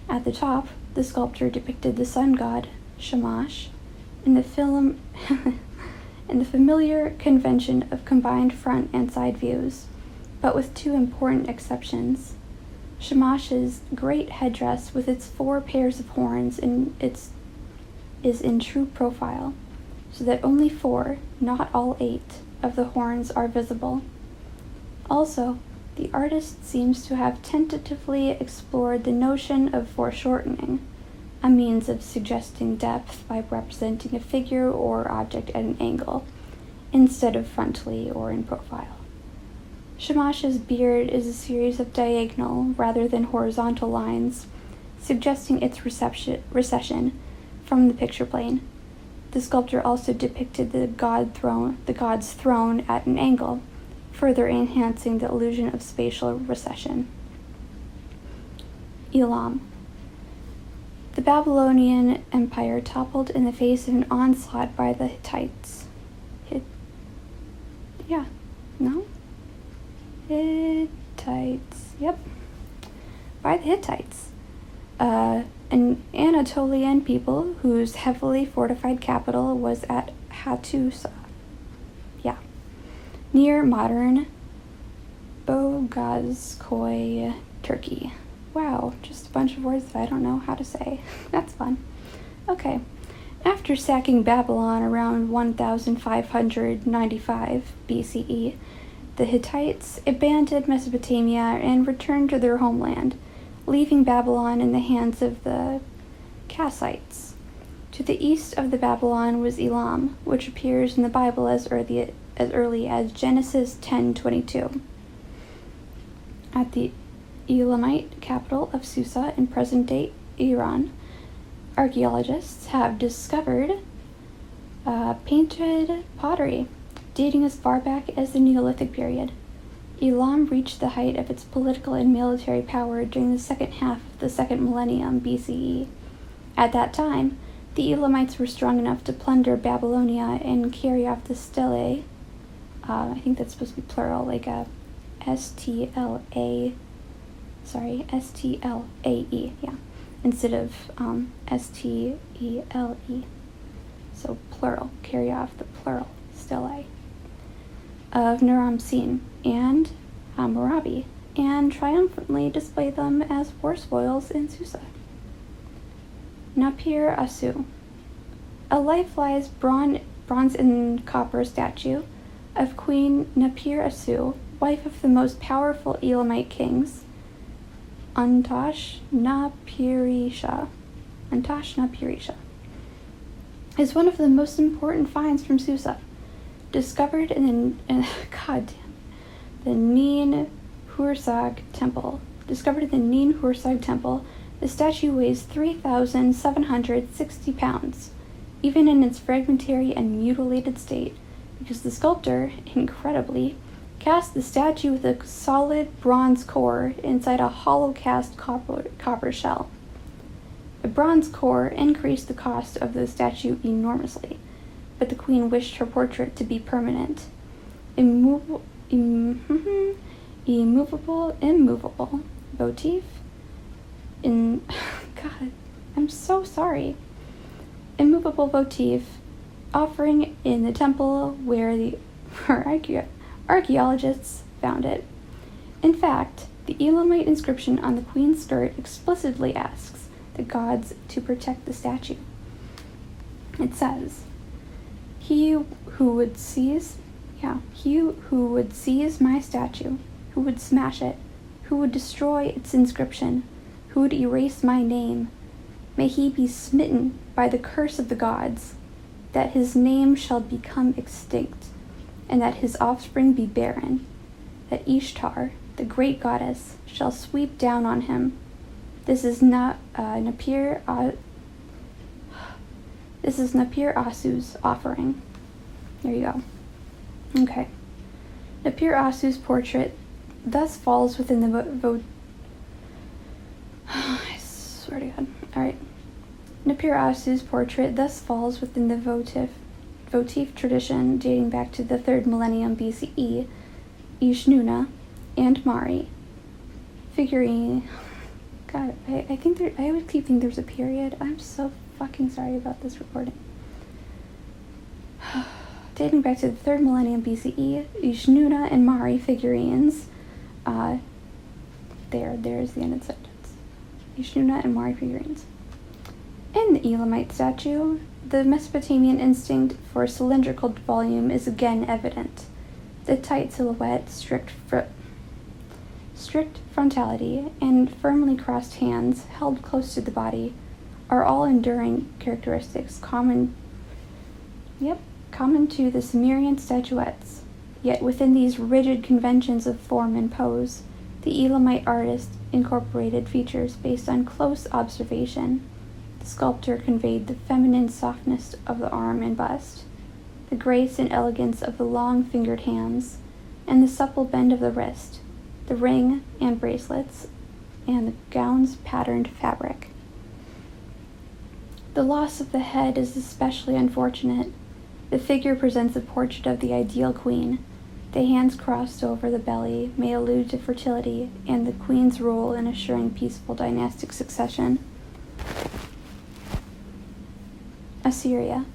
At the top, the sculptor depicted the sun god, Shamash, in the familiar convention of combined front and side views, but with 2 important exceptions. Shamash's great headdress with its 4 pairs of horns is in true profile, so that only 4, not all 8, of the horns are visible. Also, the artist seems to have tentatively explored the notion of foreshortening, a means of suggesting depth by representing a figure or object at an angle, instead of frontally or in profile. Shamash's beard is a series of diagonal rather than horizontal lines, suggesting its recession from the picture plane. The sculptor also depicted the god's throne at an angle, further enhancing the illusion of spatial recession. Elam. The Babylonian Empire toppled in the face of an onslaught by the Hittites. By the Hittites, an Anatolian people whose heavily fortified capital was at Hattusa, near modern Bogazkoy, Turkey. Wow, just a bunch of words that I don't know how to say. That's fun. Okay. After sacking Babylon around 1595 BCE, the Hittites abandoned Mesopotamia and returned to their homeland, leaving Babylon in the hands of the Kassites. To the east of the Babylon was Elam, which appears in the Bible as early as Genesis 10:22. At the Elamite capital of Susa in present-day Iran, archaeologists have discovered painted pottery dating as far back as the Neolithic period. Elam reached the height of its political and military power during the second half of the second millennium BCE. At that time, the Elamites were strong enough to plunder Babylonia and carry off the stelae. I think that's supposed to be plural, like a S-T-L-A-E, yeah, instead of S-T-E-L-E. So plural, carry off the plural stelae of Naram-Sin and Hammurabi, and triumphantly display them as war spoils in Susa. Napir-Asu, a life-size bronze and copper statue of Queen Napir-Asu, wife of the most powerful Elamite kings, Antosh-Napirisha, is one of the most important finds from Susa. Discovered in the Nin Hursag Temple. Discovered in the Nin Hursag Temple, the statue weighs 3,760 pounds, even in its fragmentary and mutilated state, because the sculptor, incredibly, cast the statue with a solid bronze core inside a hollow cast copper shell. The bronze core increased the cost of the statue enormously, but the queen wished her portrait to be permanent. Immovable votive God, I'm so sorry. Immovable votive offering in the temple where archaeologists found it. In fact, the Elamite inscription on the queen's skirt explicitly asks the gods to protect the statue. It says, He who would seize my statue, who would smash it, who would destroy its inscription, who would erase my name, may he be smitten by the curse of the gods, that his name shall become extinct, and that his offspring be barren, that Ishtar, the great goddess, shall sweep down on him. This is Napir-Asu's offering. There you go. Okay. Napir-Asu's portrait thus falls within the I swear to God. Alright. Napir-Asu's portrait thus falls within the votive tradition dating back to the 3rd millennium BCE, Ishnuna and Mari. Figurine. God, I always keep thinking there's a period. I'm so fucking sorry about this recording. Dating back to the 3rd millennium BCE, Ishnuna and Mari figurines. There's the end of the sentence. Ishnuna and Mari figurines. In the Elamite statue, the Mesopotamian instinct for cylindrical volume is again evident. The tight silhouette, strict frontality, and firmly crossed hands held close to the body are all enduring characteristics common to the Sumerian statuettes. Yet within these rigid conventions of form and pose, the Elamite artist incorporated features based on close observation. The sculptor conveyed the feminine softness of the arm and bust, the grace and elegance of the long-fingered hands, and the supple bend of the wrist, the ring and bracelets, and the gown's patterned fabric. The loss of the head is especially unfortunate. The figure presents a portrait of the ideal queen. The hands crossed over the belly may allude to fertility and the queen's role in assuring peaceful dynastic succession. Assyria.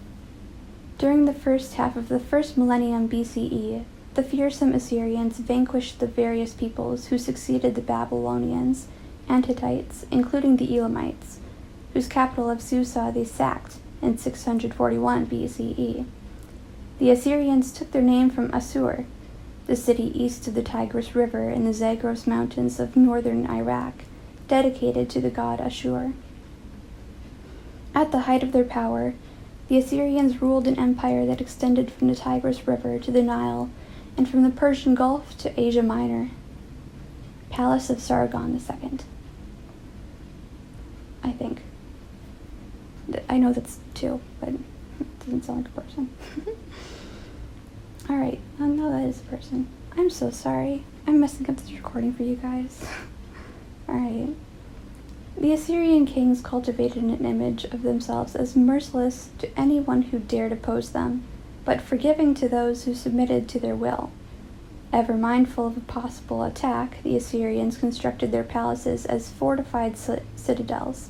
During the first half of the 1st millennium BCE, the fearsome Assyrians vanquished the various peoples who succeeded the Babylonians and Hittites, including the Elamites, whose capital of Susa they sacked in 641 BCE. The Assyrians took their name from Assur, the city east of the Tigris River in the Zagros Mountains of northern Iraq, dedicated to the god Ashur. At the height of their power, the Assyrians ruled an empire that extended from the Tigris River to the Nile and from the Persian Gulf to Asia Minor. Palace of Sargon II. I think. I know that's 2, but it doesn't sound like a person. Alright, no, that is a person. I'm so sorry. I'm messing up this recording for you guys. Alright. The Assyrian kings cultivated an image of themselves as merciless to anyone who dared oppose them, but forgiving to those who submitted to their will. Ever mindful of a possible attack, the Assyrians constructed their palaces as fortified citadels,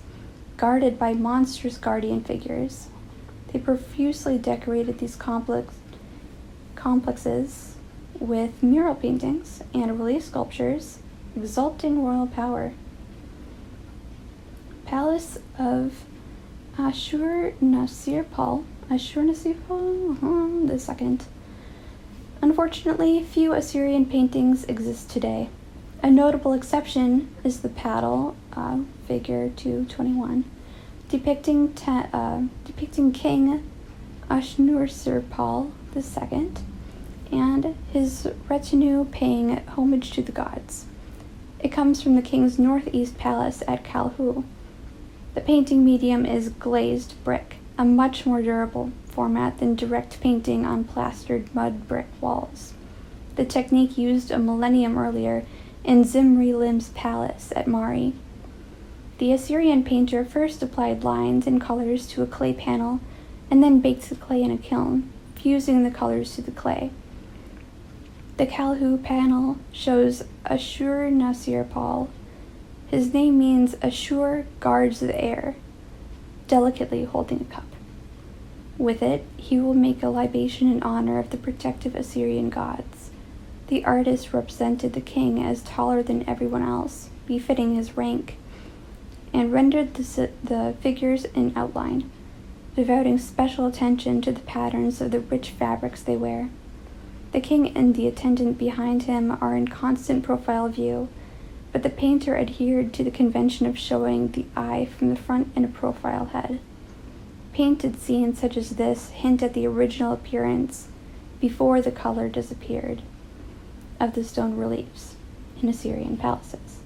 guarded by monstrous guardian figures. They profusely decorated these complexes with mural paintings and relief sculptures, exalting royal power. Palace of Ashur-nasir-pal II. Unfortunately, few Assyrian paintings exist today. A notable exception is the paddle, figure 221, depicting King Ashur-nasir-pal II and his retinue paying homage to the gods. It comes from the king's northeast palace at Kalhu. The painting medium is glazed brick, a much more durable format than direct painting on plastered mud brick walls. The technique used a millennium earlier in Zimri-Lim's palace at Mari. The Assyrian painter first applied lines and colors to a clay panel and then baked the clay in a kiln, fusing the colors to the clay. The Kalhu panel shows Ashur-nasir-pal. His name means Ashur guards the air, delicately holding a cup. With it, he will make a libation in honor of the protective Assyrian gods. The artist represented the king as taller than everyone else, befitting his rank, and rendered the figures in outline, devoting special attention to the patterns of the rich fabrics they wear. The king and the attendant behind him are in constant profile view, but the painter adhered to the convention of showing the eye from the front in a profile head. Painted scenes such as this hint at the original appearance, before the color disappeared, of the stone reliefs in Assyrian palaces,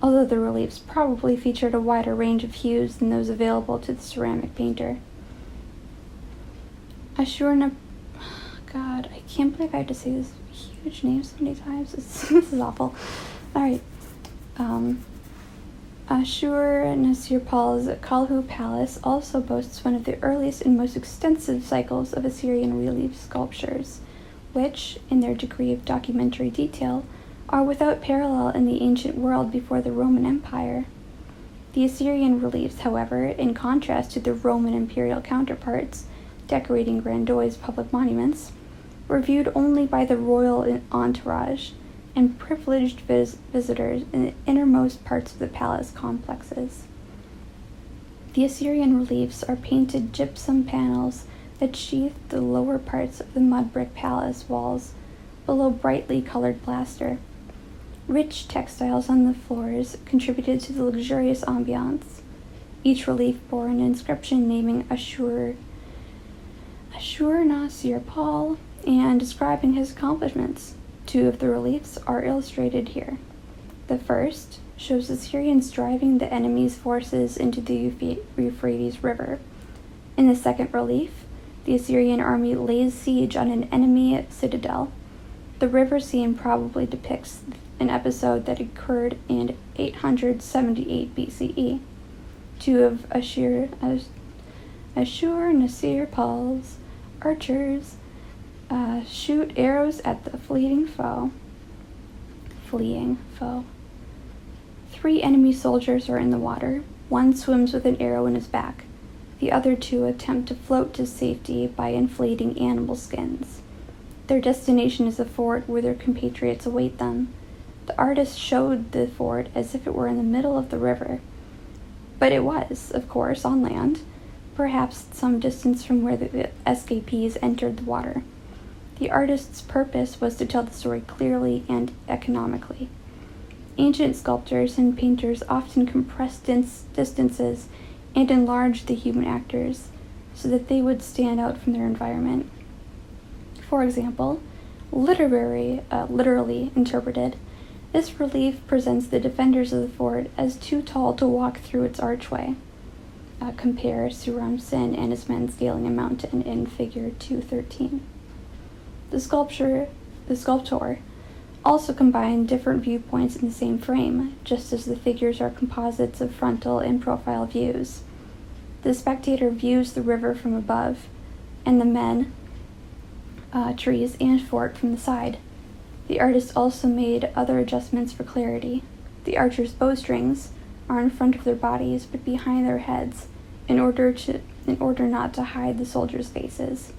although the reliefs probably featured a wider range of hues than those available to the ceramic painter. God, I can't believe I have to say this huge name so many times. This is awful. Alright. Ashur-nasir-pal's Kalhu Palace also boasts one of the earliest and most extensive cycles of Assyrian relief sculptures, which, in their degree of documentary detail, are without parallel in the ancient world before the Roman Empire. The Assyrian reliefs, however, in contrast to the Roman imperial counterparts, decorating Grandoy's public monuments, were viewed only by the royal entourage and privileged visitors in the innermost parts of the palace complexes. The Assyrian reliefs are painted gypsum panels that sheathe the lower parts of the mud brick palace walls below brightly colored plaster. Rich textiles on the floors contributed to the luxurious ambiance. Each relief bore an inscription naming Ashur-nasir-pal and describing his accomplishments. Two of the reliefs are illustrated here. The first shows the Assyrians driving the enemy's forces into the Euphrates River. In the second relief, the Assyrian army lays siege on an enemy citadel. The river scene probably depicts an episode that occurred in 878 BCE. Two of Ashur-nasir-pal's archers shoot arrows at the fleeing foe. 3 enemy soldiers are in the water. One swims with an arrow in his back. The other 2 attempt to float to safety by inflating animal skins. Their destination is a fort where their compatriots await them. The artist showed the fort as if it were in the middle of the river. But it was, of course, on land, perhaps some distance from where the escapees entered the water. The artist's purpose was to tell the story clearly and economically. Ancient sculptors and painters often compressed distances and enlarged the human actors so that they would stand out from their environment. For example, literally interpreted, this relief presents the defenders of the fort as too tall to walk through its archway. Compare Suram Sin and his men scaling a mountain in figure 213. The sculptor also combine different viewpoints in the same frame, just as the figures are composites of frontal and profile views. The spectator views the river from above, and the men, trees, and fort from the side. The artist also made other adjustments for clarity. The archers' bowstrings are in front of their bodies but behind their heads, in order not to hide the soldiers' faces.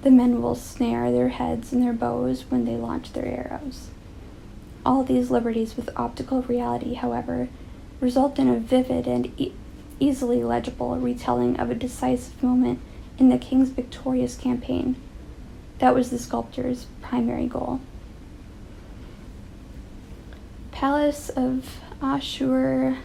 The men will snare their heads in their bows when they launch their arrows. All these liberties with optical reality, however, result in a vivid and easily legible retelling of a decisive moment in the king's victorious campaign. That was the sculptor's primary goal. Palace of Ashurbanipal.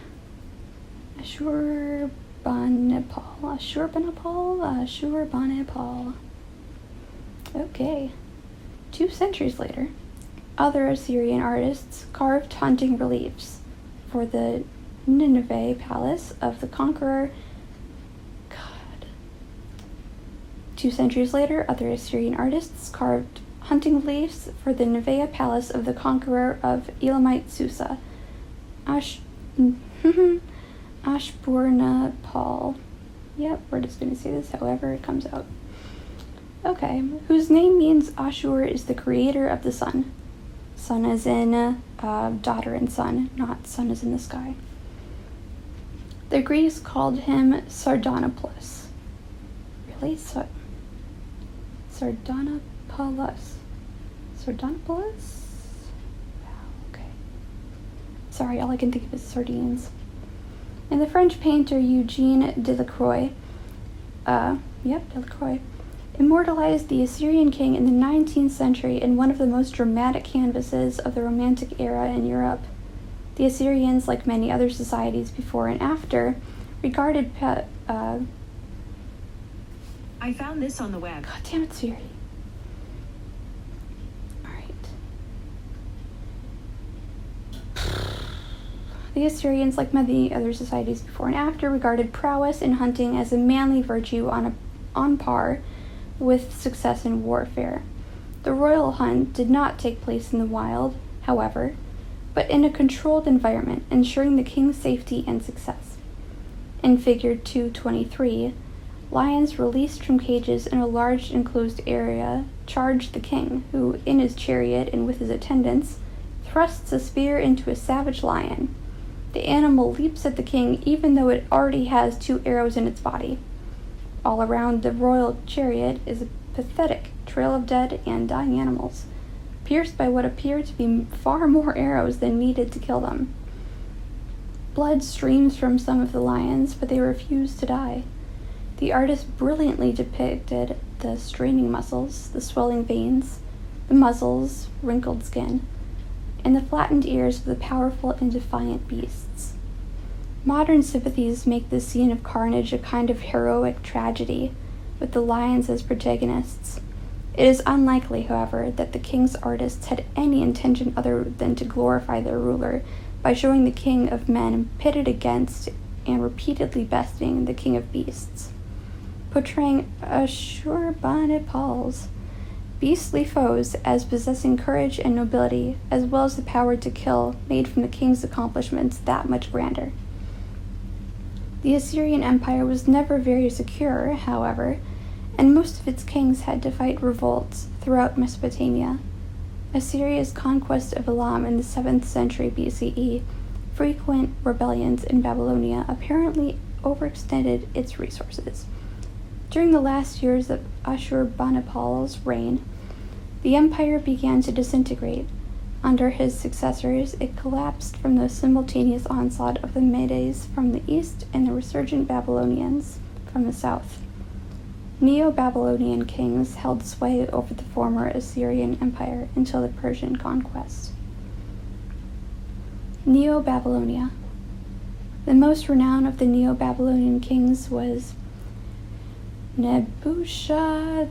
Okay. 2 centuries later, other Assyrian artists carved hunting reliefs for the Nineveh palace of the conqueror. 2 centuries later, other Assyrian artists carved hunting reliefs for the Nineveh palace of the conqueror of Elamite Susa, Ashburnapal. Yep, we're just going to say this however it comes out. Okay, whose name means Ashur is the creator of the sun. Sun as in daughter and son, not sun as in the sky. The Greeks called him Sardanapalus. Really? Sardanapalus. Sardanapalus? Wow, okay. Sorry, all I can think of is sardines. And the French painter Eugene Delacroix, immortalized the Assyrian king in the 19th century in one of the most dramatic canvases of the Romantic era in Europe. The Assyrians, like many other societies before and after, regarded I found this on the web. God damn it, Siri. Alright. The Assyrians, like many other societies before and after, regarded prowess in hunting as a manly virtue on par with success in warfare. The royal hunt did not take place in the wild, however, but in a controlled environment, ensuring the king's safety and success. In Figure 223, lions released from cages in a large enclosed area charged the king, who, in his chariot and with his attendants, thrusts a spear into a savage lion. The animal leaps at the king even though it already has 2 arrows in its body. All around the royal chariot is a pathetic trail of dead and dying animals, pierced by what appear to be far more arrows than needed to kill them. Blood streams from some of the lions, but they refuse to die. The artist brilliantly depicted the straining muscles, the swelling veins, the muzzles, wrinkled skin, and the flattened ears of the powerful and defiant beasts. Modern sympathies make this scene of carnage a kind of heroic tragedy, with the lions as protagonists. It is unlikely, however, that the king's artists had any intention other than to glorify their ruler by showing the king of men pitted against and repeatedly besting the king of beasts, portraying Ashurbanipal's beastly foes as possessing courage and nobility, as well as the power to kill, made from the king's accomplishments that much grander. The Assyrian Empire was never very secure, however, and most of its kings had to fight revolts throughout Mesopotamia. Assyria's conquest of Elam in the 7th century BCE, frequent rebellions in Babylonia apparently overextended its resources. During the last years of Ashurbanipal's reign, the empire began to disintegrate. Under his successors, it collapsed from the simultaneous onslaught of the Medes from the east and the resurgent Babylonians from the south. Neo-Babylonian kings held sway over the former Assyrian Empire until the Persian conquest. Neo-Babylonia. The most renowned of the Neo-Babylonian kings was Nebuchadnezzar.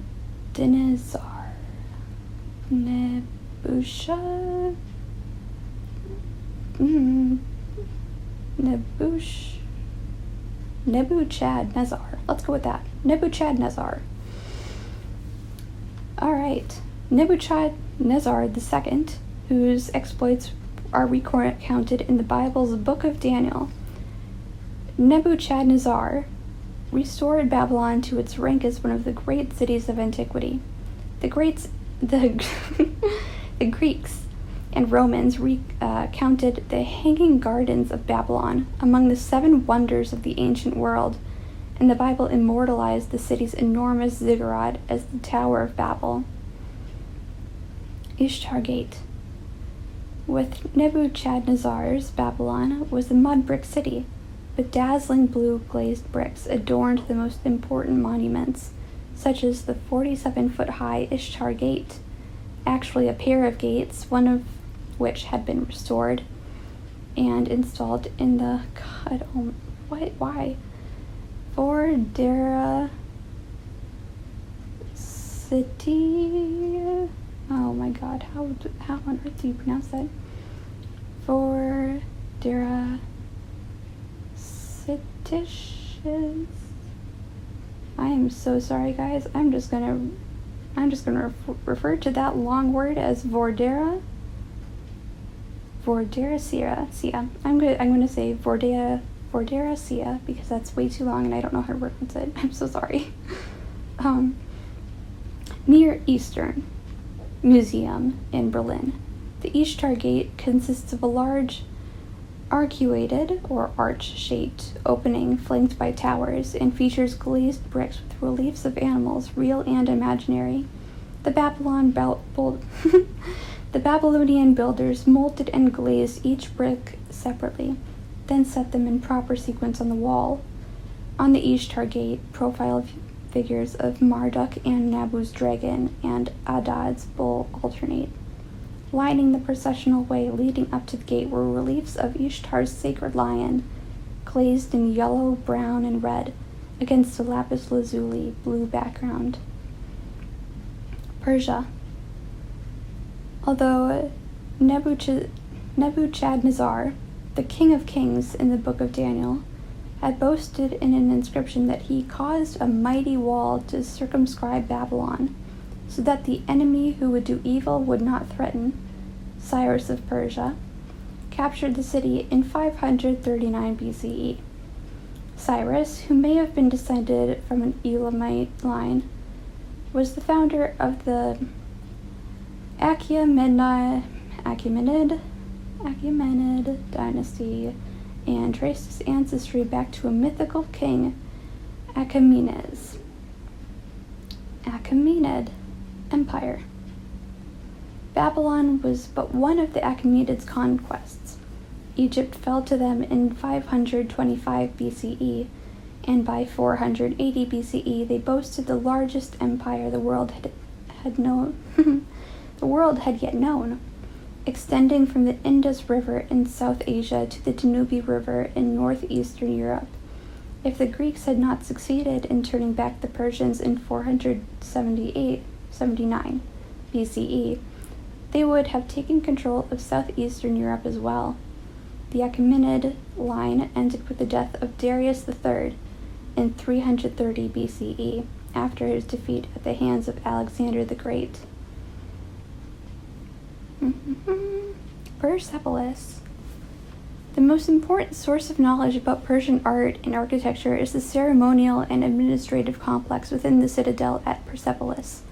Nebuchadnezzar. Let's go with that. Nebuchadnezzar. Alright. Nebuchadnezzar II, whose exploits are recounted in the Bible's Book of Daniel. Nebuchadnezzar restored Babylon to its rank as one of the great cities of antiquity. The Greeks and Romans recounted the Hanging Gardens of Babylon among the 7 wonders of the ancient world, and the Bible immortalized the city's enormous ziggurat as the Tower of Babel. Ishtar Gate. With Nebuchadnezzar's Babylon was a mud brick city, with dazzling blue glazed bricks adorned the most important monuments, such as the 47-foot-high Ishtar Gate, actually a pair of gates, one of which had been restored and installed in the Vordera city. Oh my God, how on earth do you pronounce that? Vordera cities. I am so sorry, guys. I'm just gonna refer to that long word as Vordera. Sia. I'm gonna say Vordera Sia because that's way too long and I don't know how to pronounce it. I'm so sorry. Near Eastern Museum in Berlin, the Ishtar Gate consists of a large arcuated or arch-shaped opening flanked by towers and features glazed bricks with reliefs of animals, real and imaginary. The Babylonian builders molded and glazed each brick separately, then set them in proper sequence on the wall. On the Ishtar Gate, profile figures of Marduk and Nabu's dragon and Adad's bull alternate. Lining the processional way leading up to the gate were reliefs of Ishtar's sacred lion, glazed in yellow, brown, and red, against a lapis lazuli blue background. Persia. Although Nebuchadnezzar, the king of kings in the Book of Daniel, had boasted in an inscription that he caused a mighty wall to circumscribe Babylon, so that the enemy who would do evil would not threaten, Cyrus of Persia captured the city in 539 BCE. Cyrus, who may have been descended from an Elamite line, was the founder of the Achaemenid dynasty and traced his ancestry back to a mythical king, Achaemenid Empire. Babylon was but one of the Achaemenids' conquests. Egypt fell to them in 525 BCE, and by 480 BCE they boasted the largest empire the world had yet known, extending from the Indus River in South Asia to the Danube River in northeastern Europe. If the Greeks had not succeeded in turning back the Persians in 479 BCE, they would have taken control of southeastern Europe as well. The Achaemenid line ended with the death of Darius III in 330 BCE, after his defeat at the hands of Alexander the Great. Persepolis. The most important source of knowledge about Persian art and architecture is the ceremonial and administrative complex within the citadel at Persepolis,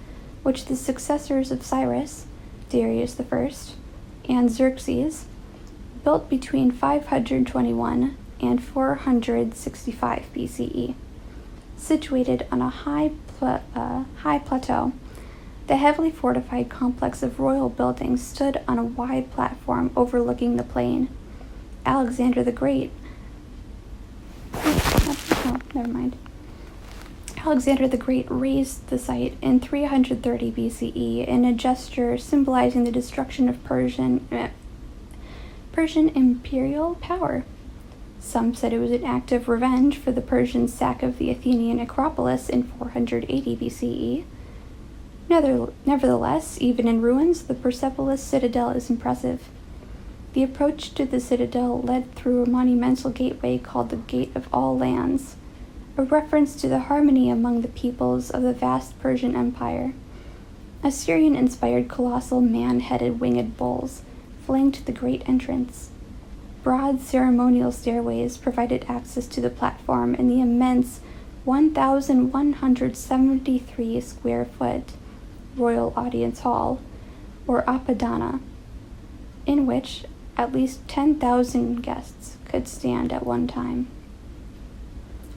which the successors of Cyrus, Darius I, and Xerxes built between 521 and 465 BCE. Situated on a high plateau, the heavily fortified complex of royal buildings stood on a wide platform overlooking the plain. Alexander the Great Alexander the Great razed the site in 330 BCE in a gesture symbolizing the destruction of Persian imperial power. Some said it was an act of revenge for the Persian sack of the Athenian Acropolis in 480 BCE. Nevertheless, even in ruins, the Persepolis citadel is impressive. The approach to the citadel led through a monumental gateway called the Gate of All Lands, a reference to the harmony among the peoples of the vast Persian Empire. Assyrian-inspired colossal man-headed winged bulls flanked the great entrance. Broad ceremonial stairways provided access to the platform in the immense 1,173 square foot Royal Audience Hall, or Apadana, in which at least 10,000 guests could stand at one time.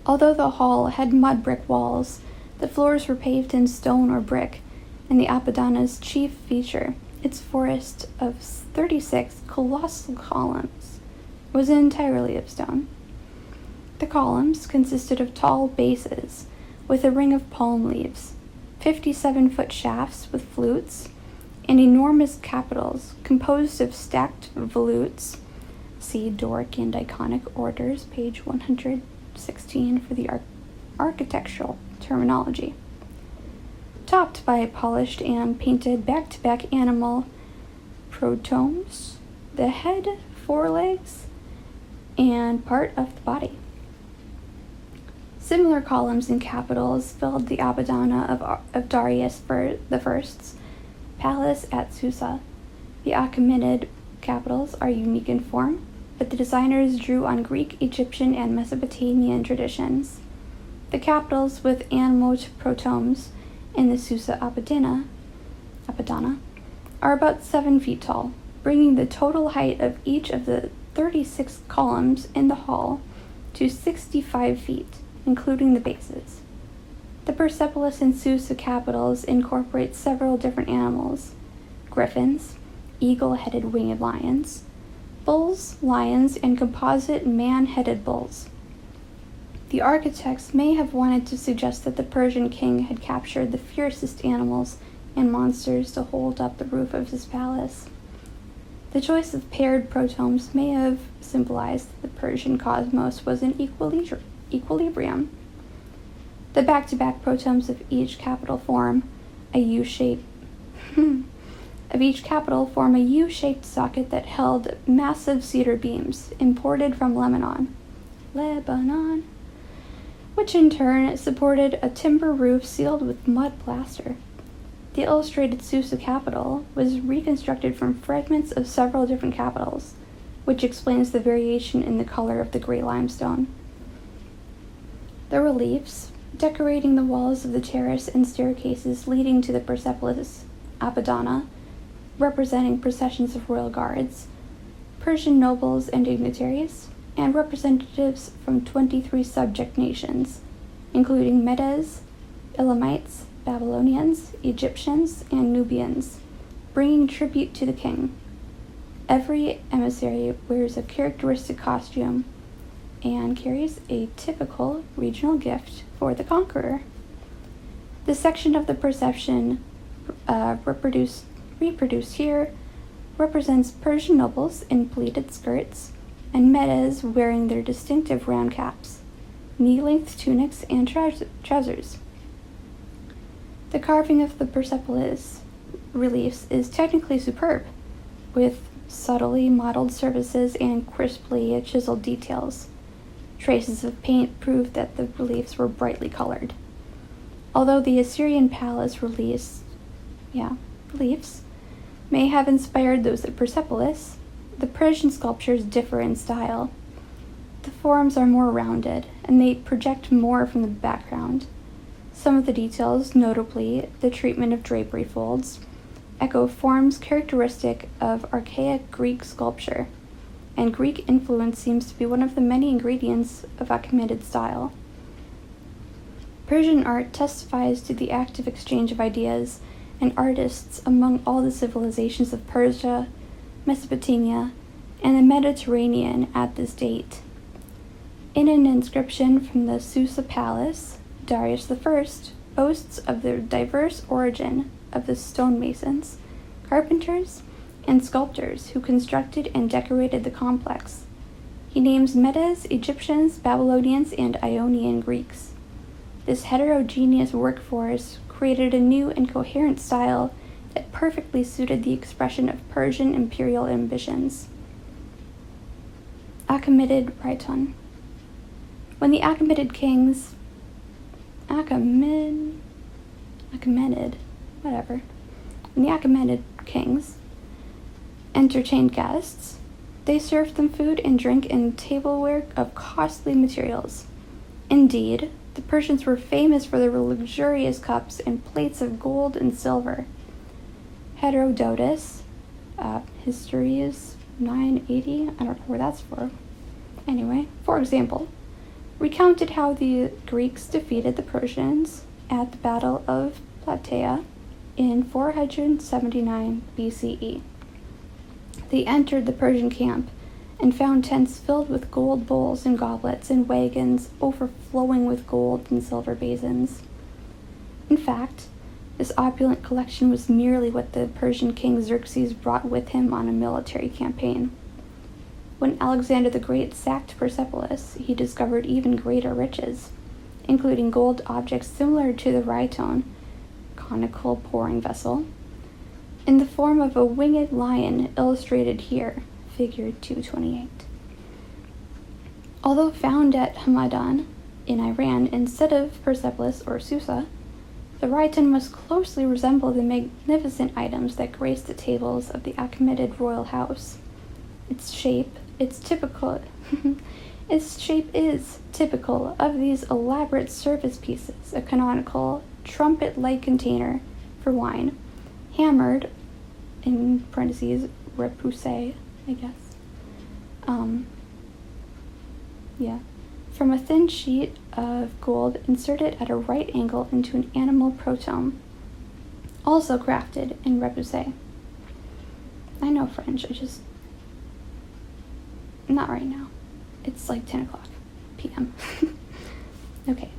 Although the hall had mud brick walls, the floors were paved in stone or brick, and the Apadana's chief feature, its forest of 36 colossal columns, was entirely of stone. The columns consisted of tall bases with a ring of palm leaves, 57-foot shafts with flutes, and enormous capitals composed of stacked volutes. See Doric and Iconic orders, page 116 for the architectural terminology. Topped by polished and painted back-to-back animal protomes, the head, forelegs, and part of the body. Similar columns and capitals filled the Apadana of Darius I's palace at Susa. The Achaemenid capitals are unique in form, but the designers drew on Greek, Egyptian, and Mesopotamian traditions. The capitals with animal protomes in the Susa Apadana are about 7 feet tall, bringing the total height of each of the 36 columns in the hall to 65 feet, including the bases. The Persepolis and Susa capitals incorporate several different animals: griffins, eagle-headed winged lions, bulls, lions, and composite man-headed bulls. The architects may have wanted to suggest that the Persian king had captured the fiercest animals and monsters to hold up the roof of his palace. The choice of paired protomes may have symbolized that the Persian cosmos was in equilibrium. The back-to-back protomes of each capital form a U-shaped socket that held massive cedar beams imported from Lebanon, which in turn supported a timber roof sealed with mud plaster. The illustrated Susa capital was reconstructed from fragments of several different capitals, which explains the variation in the color of the gray limestone. The reliefs decorating the walls of the terrace and staircases leading to the Persepolis Apadana, representing processions of royal guards, Persian nobles and dignitaries, and representatives from 23 subject nations, including Medes, Elamites, Babylonians, Egyptians, and Nubians, bringing tribute to the king. Every emissary wears a characteristic costume and carries a typical regional gift for the conqueror. The section of the perception reproduced here represents Persian nobles in pleated skirts and Medes wearing their distinctive round caps, knee-length tunics, and trousers. The carving of the Persepolis reliefs is technically superb, with subtly modeled surfaces and crisply chiseled details. Traces of paint prove that the reliefs were brightly colored. Although the Assyrian palace reliefs may have inspired those at Persepolis, the Persian sculptures differ in style. The forms are more rounded, and they project more from the background. Some of the details, notably the treatment of drapery folds, echo forms characteristic of archaic Greek sculpture, and Greek influence seems to be one of the many ingredients of Achaemenid style. Persian art testifies to the active exchange of ideas and artists among all the civilizations of Persia, Mesopotamia, and the Mediterranean at this date. In an inscription from the Susa Palace, Darius I boasts of the diverse origin of the stonemasons, carpenters, and sculptors who constructed and decorated the complex. He names Medes, Egyptians, Babylonians, and Ionian Greeks. This heterogeneous workforce created a new and coherent style that perfectly suited the expression of Persian imperial ambitions. Achaemenid Rhiton. When the Achaemenid kings entertained guests. They served them food and drink and tableware of costly materials. Indeed, the Persians were famous for their luxurious cups and plates of gold and silver. Herodotus, history is 980, I don't know where that's for. Anyway, for example, recounted how the Greeks defeated the Persians at the Battle of Plataea in 479 BCE. They entered the Persian camp and found tents filled with gold bowls and goblets and wagons overflowing with gold and silver basins. In fact, this opulent collection was merely what the Persian king Xerxes brought with him on a military campaign. When Alexander the Great sacked Persepolis, he discovered even greater riches, including gold objects similar to the rhyton, conical pouring vessel, in the form of a winged lion illustrated here, figure 228. Although found at Hamadan in Iran instead of Persepolis or Susa, the rhyton must closely resemble the magnificent items that grace the tables of the Achaemenid royal house. Its shape is typical of these elaborate service pieces, a canonical trumpet-like container for wine, hammered, in parentheses, repoussé, I guess. From a thin sheet of gold inserted at a right angle into an animal protomb, also crafted in repoussé. I know French, not right now. It's like 10 o'clock p.m. Okay.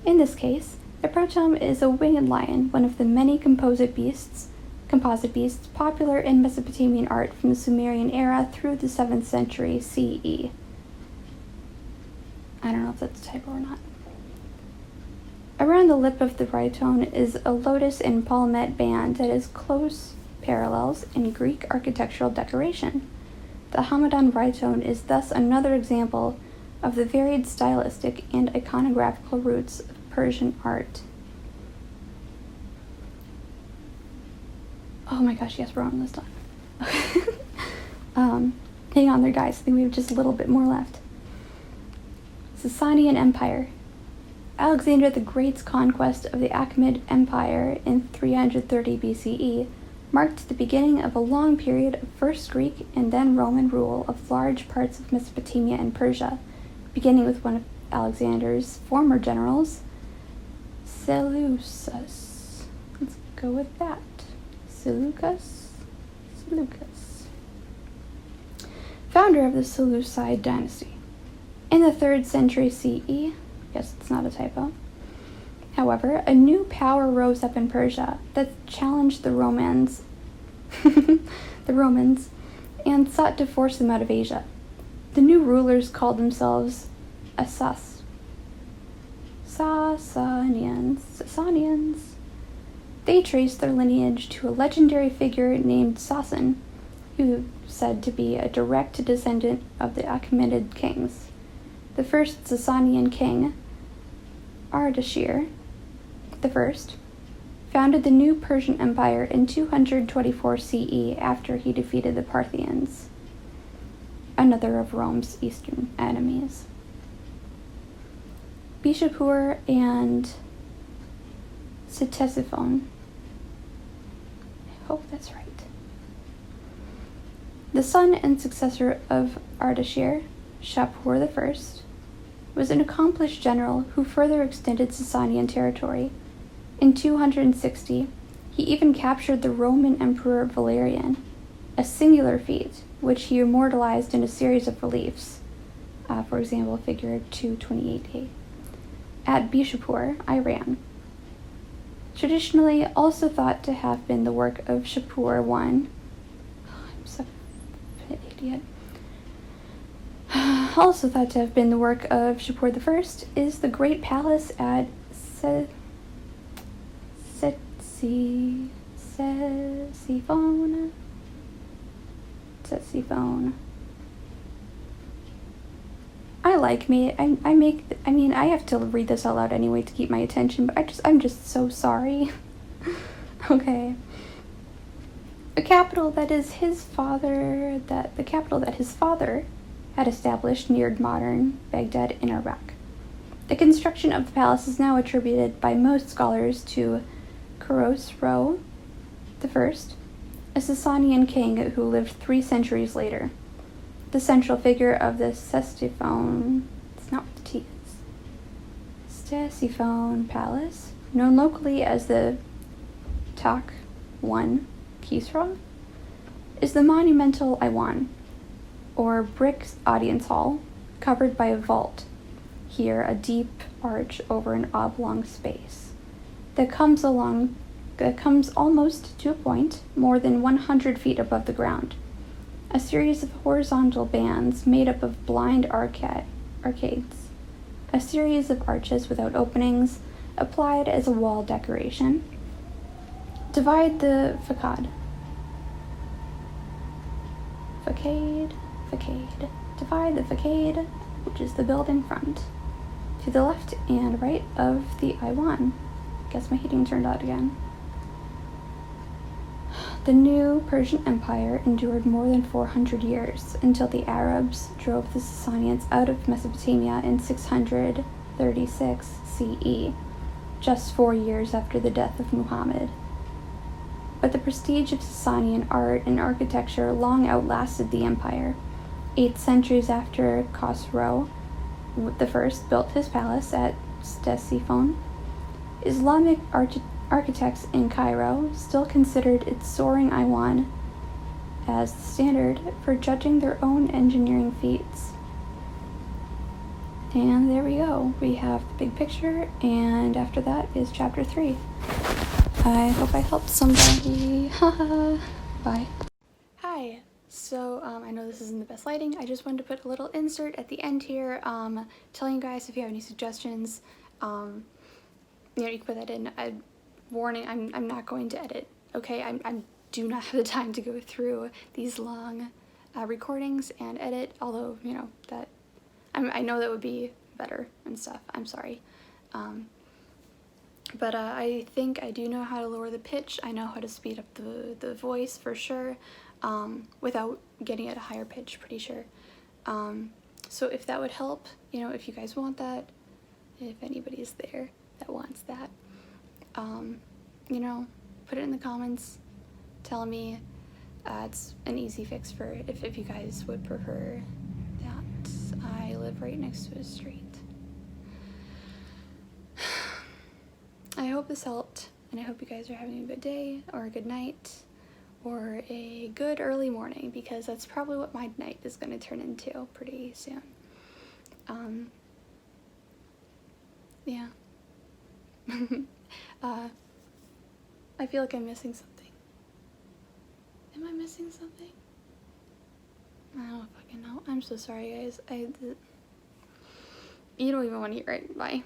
In this case, the protomb is a winged lion, one of the many composite beasts popular in Mesopotamian art from the Sumerian era through the 7th century CE. I don't know if that's a typo or not. Around the lip of the rhyton is a lotus and palmette band that is close parallels in Greek architectural decoration. The Hamadan rhyton is thus another example of the varied stylistic and iconographical roots of Persian art. Oh my gosh, yes, we're almost done. Hang on there, guys. I think we have just a little bit more left. Sasanian Empire. Alexander the Great's conquest of the Achaemenid Empire in 330 BCE marked the beginning of a long period of first Greek and then Roman rule of large parts of Mesopotamia and Persia, beginning with one of Alexander's former generals, Seleucus. Let's go with that. Seleucus. Founder of the Seleucid dynasty. In the 3rd century CE, yes, it's not a typo. However, a new power rose up in Persia that challenged the Romans, and sought to force them out of Asia. The new rulers called themselves Sasanians. They traced their lineage to a legendary figure named Sasan, who said to be a direct descendant of the Achaemenid kings. The first Sasanian king, Ardashir I, founded the new Persian Empire in 224 CE after he defeated the Parthians, another of Rome's eastern enemies. Bishapur and Ctesiphon. I hope that's right. The son and successor of Ardashir, Shapur I, was an accomplished general who further extended Sasanian territory. In 260, he even captured the Roman Emperor Valerian, a singular feat which he immortalized in a series of reliefs, for example, figure 228a, at Bishapur, Iran. Traditionally also thought to have been the work of Shapur I. I'm such an idiot. Also thought to have been the work of Shapur I is the Great Palace at Ctesiphon. I have to read this out loud anyway to keep my attention, but I'm just so sorry. Okay. the capital that his father had established near modern Baghdad in Iraq. The construction of the palace is now attributed by most scholars to Khosrow I, a Sasanian king who lived 3 centuries later. The central figure of the Ctesiphon, it's not what the T is, Ctesiphon Palace, known locally as the Tak 1 Kisra, is the monumental Iwan, or brick audience hall, covered by a vault, here a deep arch over an oblong space, that comes almost to a point more than 100 feet above the ground. A series of horizontal bands made up of blind arcades, a series of arches without openings, applied as a wall decoration, divide the divide the facade, which is the building front, to the left and right of the Iwan. Guess my heating turned out again. The new Persian Empire endured more than 400 years until the Arabs drove the Sasanians out of Mesopotamia in 636 CE, just 4 years after the death of Muhammad. But the prestige of Sasanian art and architecture long outlasted the empire. 8 centuries after Khosrow I built his palace at Ctesiphon, Islamic architects in Cairo still considered its soaring Iwan as the standard for judging their own engineering feats. And there we go. We have the big picture, and after that is chapter 3. I hope I helped somebody. Bye. Hi. So, I know this isn't the best lighting. I just wanted to put a little insert at the end here, telling you guys if you have any suggestions. You can put that in. Warning, I'm not going to edit, okay? I do not have the time to go through these long recordings and edit, although, that I know that would be better and stuff. I'm sorry. But I think I do know how to lower the pitch. I know how to speed up the voice for sure, without getting it a higher pitch, pretty sure. So if that would help, if you guys want that, if anybody is there that wants that, put it in the comments. Tell me. It's an easy fix for if you guys would prefer that. I live right next to a street. I hope this helped, and I hope you guys are having a good day, or a good night, or a good early morning, because that's probably what my night is going to turn into pretty soon. Yeah. I feel like I'm missing something. Am I missing something? I don't fucking know. I'm so sorry, guys. You don't even want to hear it. Bye.